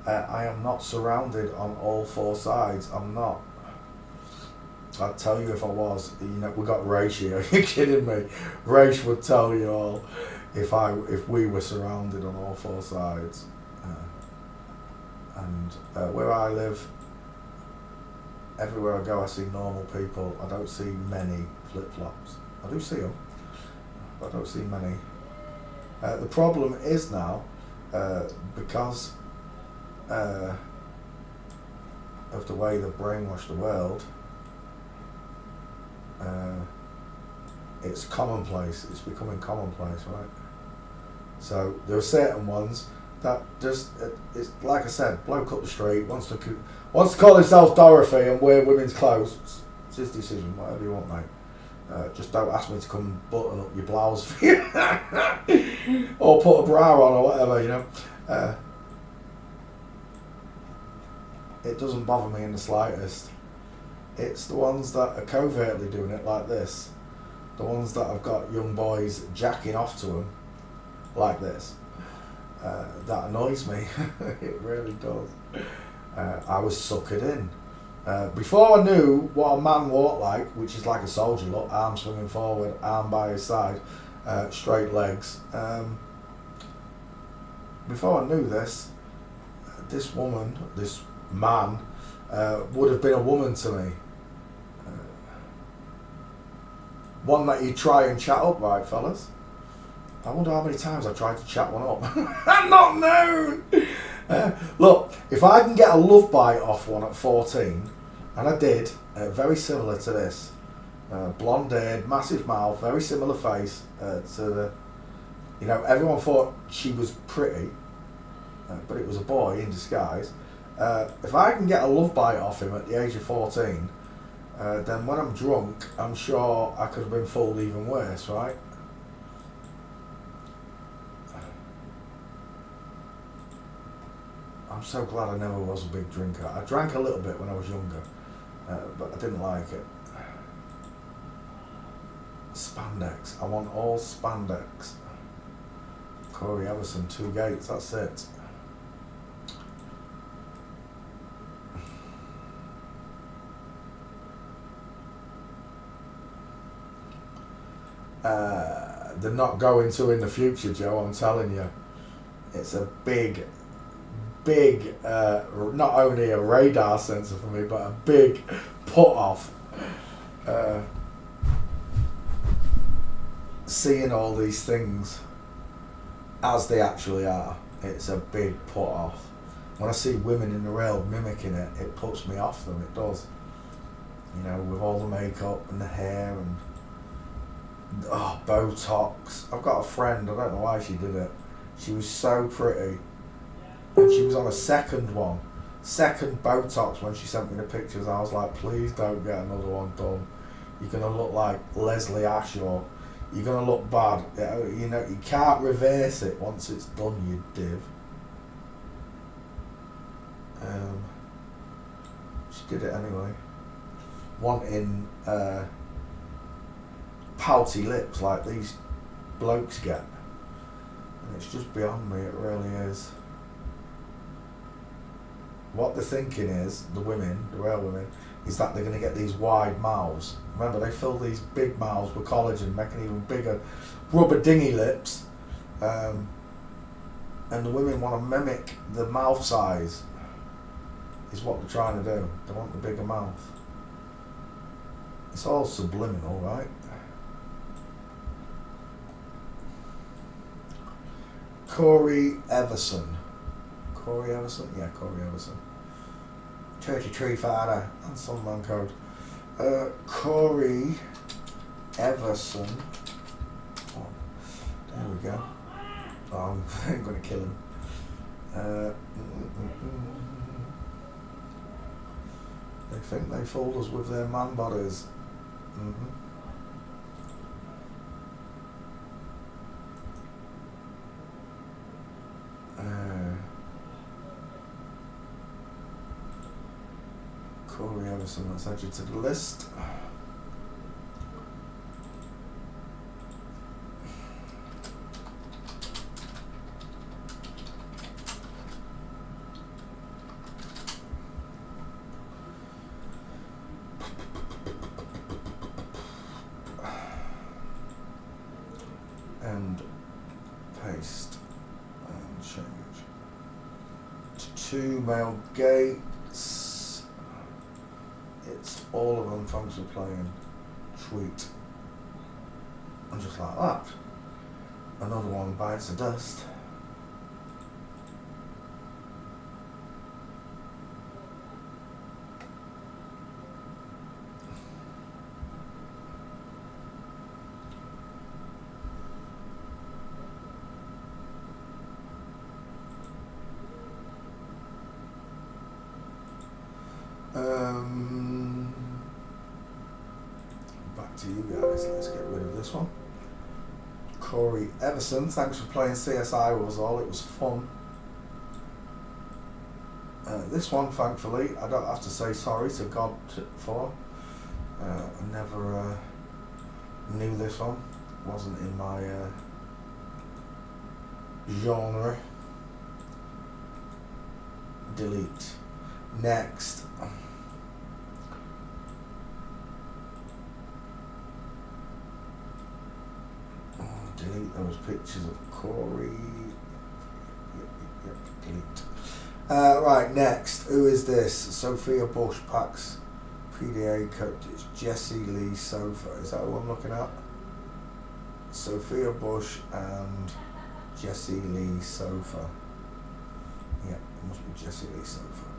I am not surrounded on all four sides. I'm not. I'd tell you if I was. You know, we got Raish here. Are you kidding me? Raish would tell you all if we were surrounded on all four sides. And where I live, everywhere I go, I see normal people. I don't see many flip-flops. I do see them, but I don't see many. The problem is now, because of the way they've brainwashed the world, it's commonplace. It's becoming commonplace, right? So there are certain ones that just, it's like I said, bloke up the street wants to call himself Dorothy and wear women's clothes. It's his decision, whatever you want, mate. Just don't ask me to come button up your blouse for you or put a bra on or whatever, you know. It doesn't bother me in the slightest. It's the ones that are covertly doing it like this, the ones that have got young boys jacking off to them like this, that annoys me. It really does. I was suckered in. Before I knew what a man walked like, which is like a soldier look, arm swinging forward, arm by his side, straight legs. Before I knew this, this woman, this man, would have been a woman to me. One that you try and chat up, right, fellas? I wonder how many times I tried to chat one up. I'm not known! Look, if I can get a love bite off one at 14, and I did, very similar to this, blonde haired, massive mouth, very similar face to the, you know, everyone thought she was pretty, but it was a boy in disguise. If I can get a love bite off him at the age of 14, then when I'm drunk, I'm sure I could have been fooled even worse, right? I'm so glad I never was a big drinker. I drank a little bit when I was younger, but I didn't like it. Spandex. I want all spandex. Corey Everson, 2 gates, that's it. They're not going to in the future, Joe, I'm telling you. It's a big, not only a radar sensor for me, but a big put-off. Seeing all these things as they actually are, it's a big put-off. When I see women in the rail mimicking it, it puts me off them, it does. You know, with all the makeup and the hair and Botox. I've got a friend, I don't know why she did it. She was so pretty. And she was on a second Botox when she sent me the pictures. I was like, please don't get another one done. You're going to look like Leslie Ash, or you're going to look bad. You know, you can't reverse it once it's done, you div. She did it anyway. Wanting pouty lips like these blokes get. And it's just beyond me, it really is. What they're thinking is, the women, the real women, is that they're going to get these wide mouths. Remember, they fill these big mouths with collagen, making even bigger rubber dingy lips. And the women want to mimic the mouth size, is what they're trying to do. They want the bigger mouth. It's all subliminal, right? Corey Everson. Corey Everson? Yeah, Corey Everson. 33 Farah and some man code. Corey Everson. Oh, there we go. Oh, I'm going to kill him. They think they fooled us with their man bodies. Corey Everson, let's add you to the list. And paste and change to 2 male gaits. It's all of them thanks for playing. Sweet. And just like that, another one bites the dust. Back to you guys. Let's get rid of this one. Corey Everson, thanks for playing CSI with us all. It was fun. This one, thankfully, I don't have to say sorry to God for. I never knew this one. Wasn't in my genre. Delete. Next. Delete those pictures of Corey. Yep, delete. Right, next. Who is this? Sophia Bush packs PDA code. It's Jessie Lee Sofa. Is that who I'm looking at? Sophia Bush and Jessie Lee Sofa. Yeah, it must be Jessie Lee Sofa.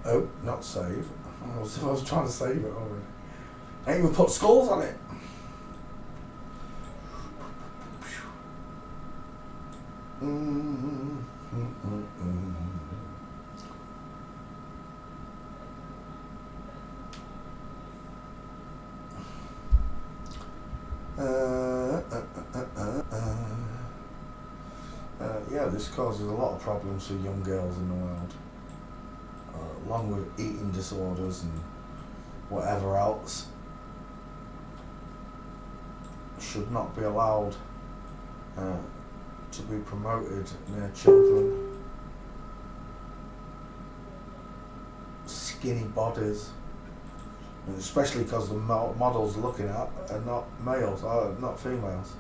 Oh, not save. I was trying to save it already. I ain't even put skulls on it. Yeah, this causes a lot of problems for young girls in the world. Along with eating disorders and whatever else, should not be allowed to be promoted near children. Skinny bodies, and especially because the models looking at are not males, or not females.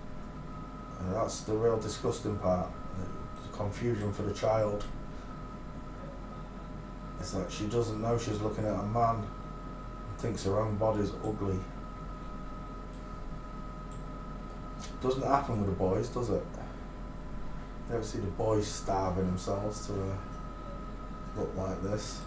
And that's the real disgusting part, the confusion for the child. It's like she doesn't know she's looking at a man and thinks her own body's ugly. Doesn't happen with the boys, does it? You ever see the boys starving themselves to look like this?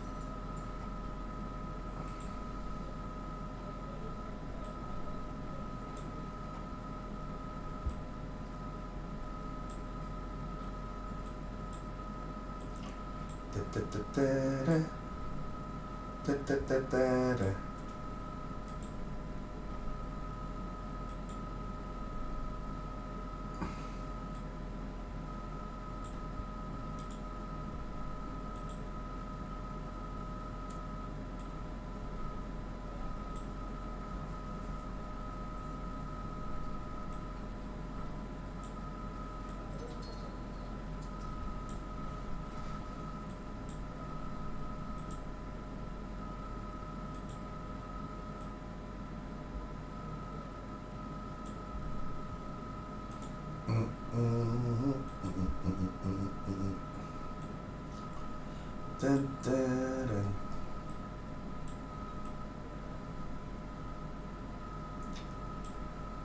Dun, dun, dun.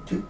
Two.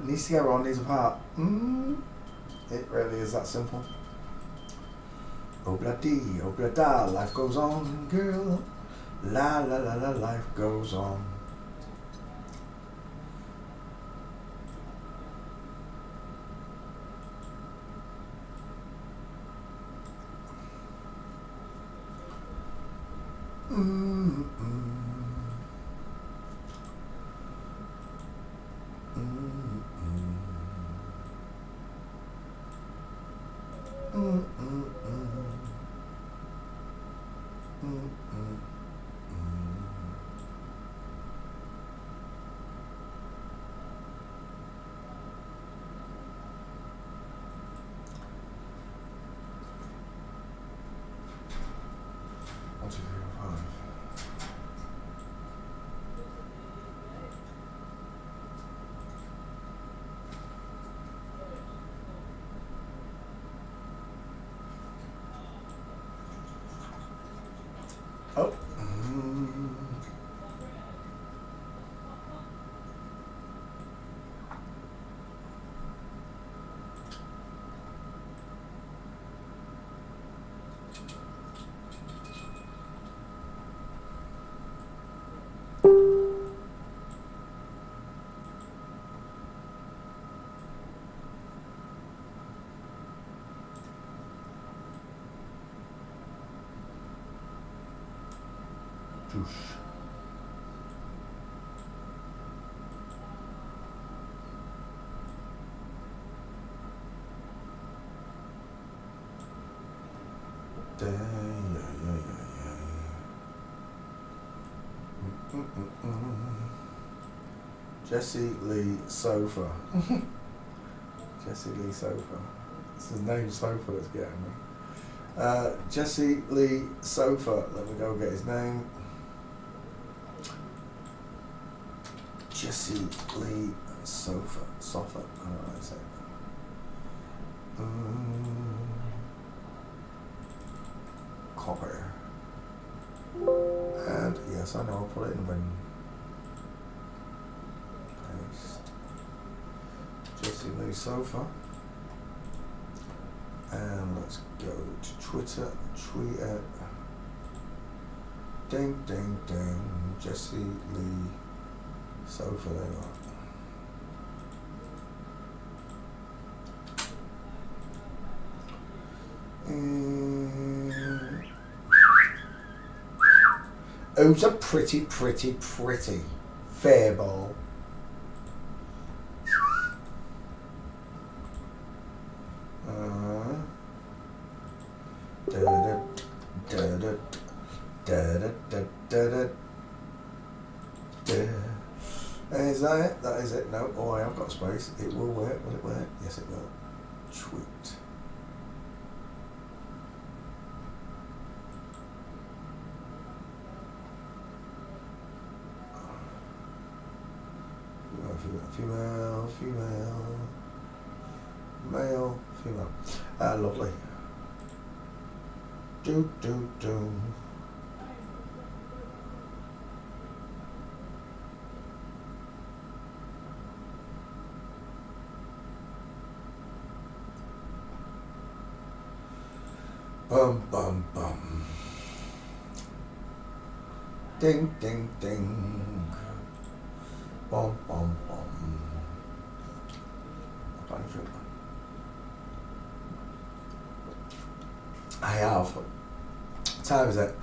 Needs to go on, needs apart. It really is that simple. Obla-dee, obla-da, life goes on, girl. La la la la, life goes on. One, two, three, four, five. Oh. Douche. Jesse Lee Sofa. Jesse Lee Sofa. It's the name Sofa that's getting me. Jesse Lee Sofa. Let me go get his name. Jesse Lee Sofa. Sofa. I don't know how to say it. Copper. And yes, I know, I'll put it in when. Paste. Jesse Lee Sofa. And let's go to Twitter. Tweet it. Ding, ding, ding. Jesse Lee Sofa, there you are. Who's a pretty fair ball. Is that it? That is it. No. Oh, I have got space. It will work. Will it work? Yes, it will. Sweet. Female, male, female. Lovely. Do. Bum bum bum. Ding ding ding. Bum bum bum. I can't drink that. I have. What time is it?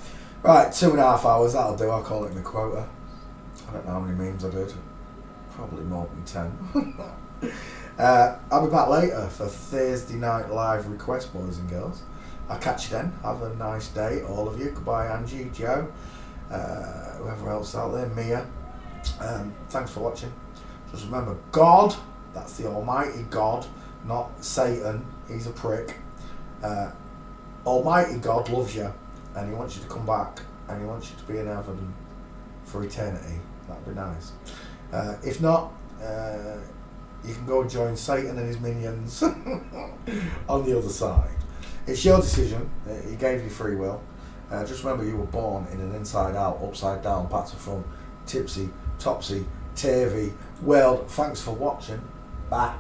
Right, 2.5 hours, that'll do, I'll call it my quota. I don't know how many memes I did. Probably more than 10. I'll be back later for Thursday night live request, boys and girls. I'll catch you then. Have a nice day, all of you. Goodbye, Angie, Joe, whoever else out there, Mia. Thanks for watching. Just remember, God, that's the Almighty God, not Satan. He's a prick. Almighty God loves you, and He wants you to come back, and He wants you to be in heaven for eternity. That'd be nice. If not, you can go and join Satan and his minions on the other side. It's your decision. He gave you free will. Just remember, you were born in an inside-out, upside-down, back to front, tipsy, topsy, turvy world. Thanks for watching. Bye.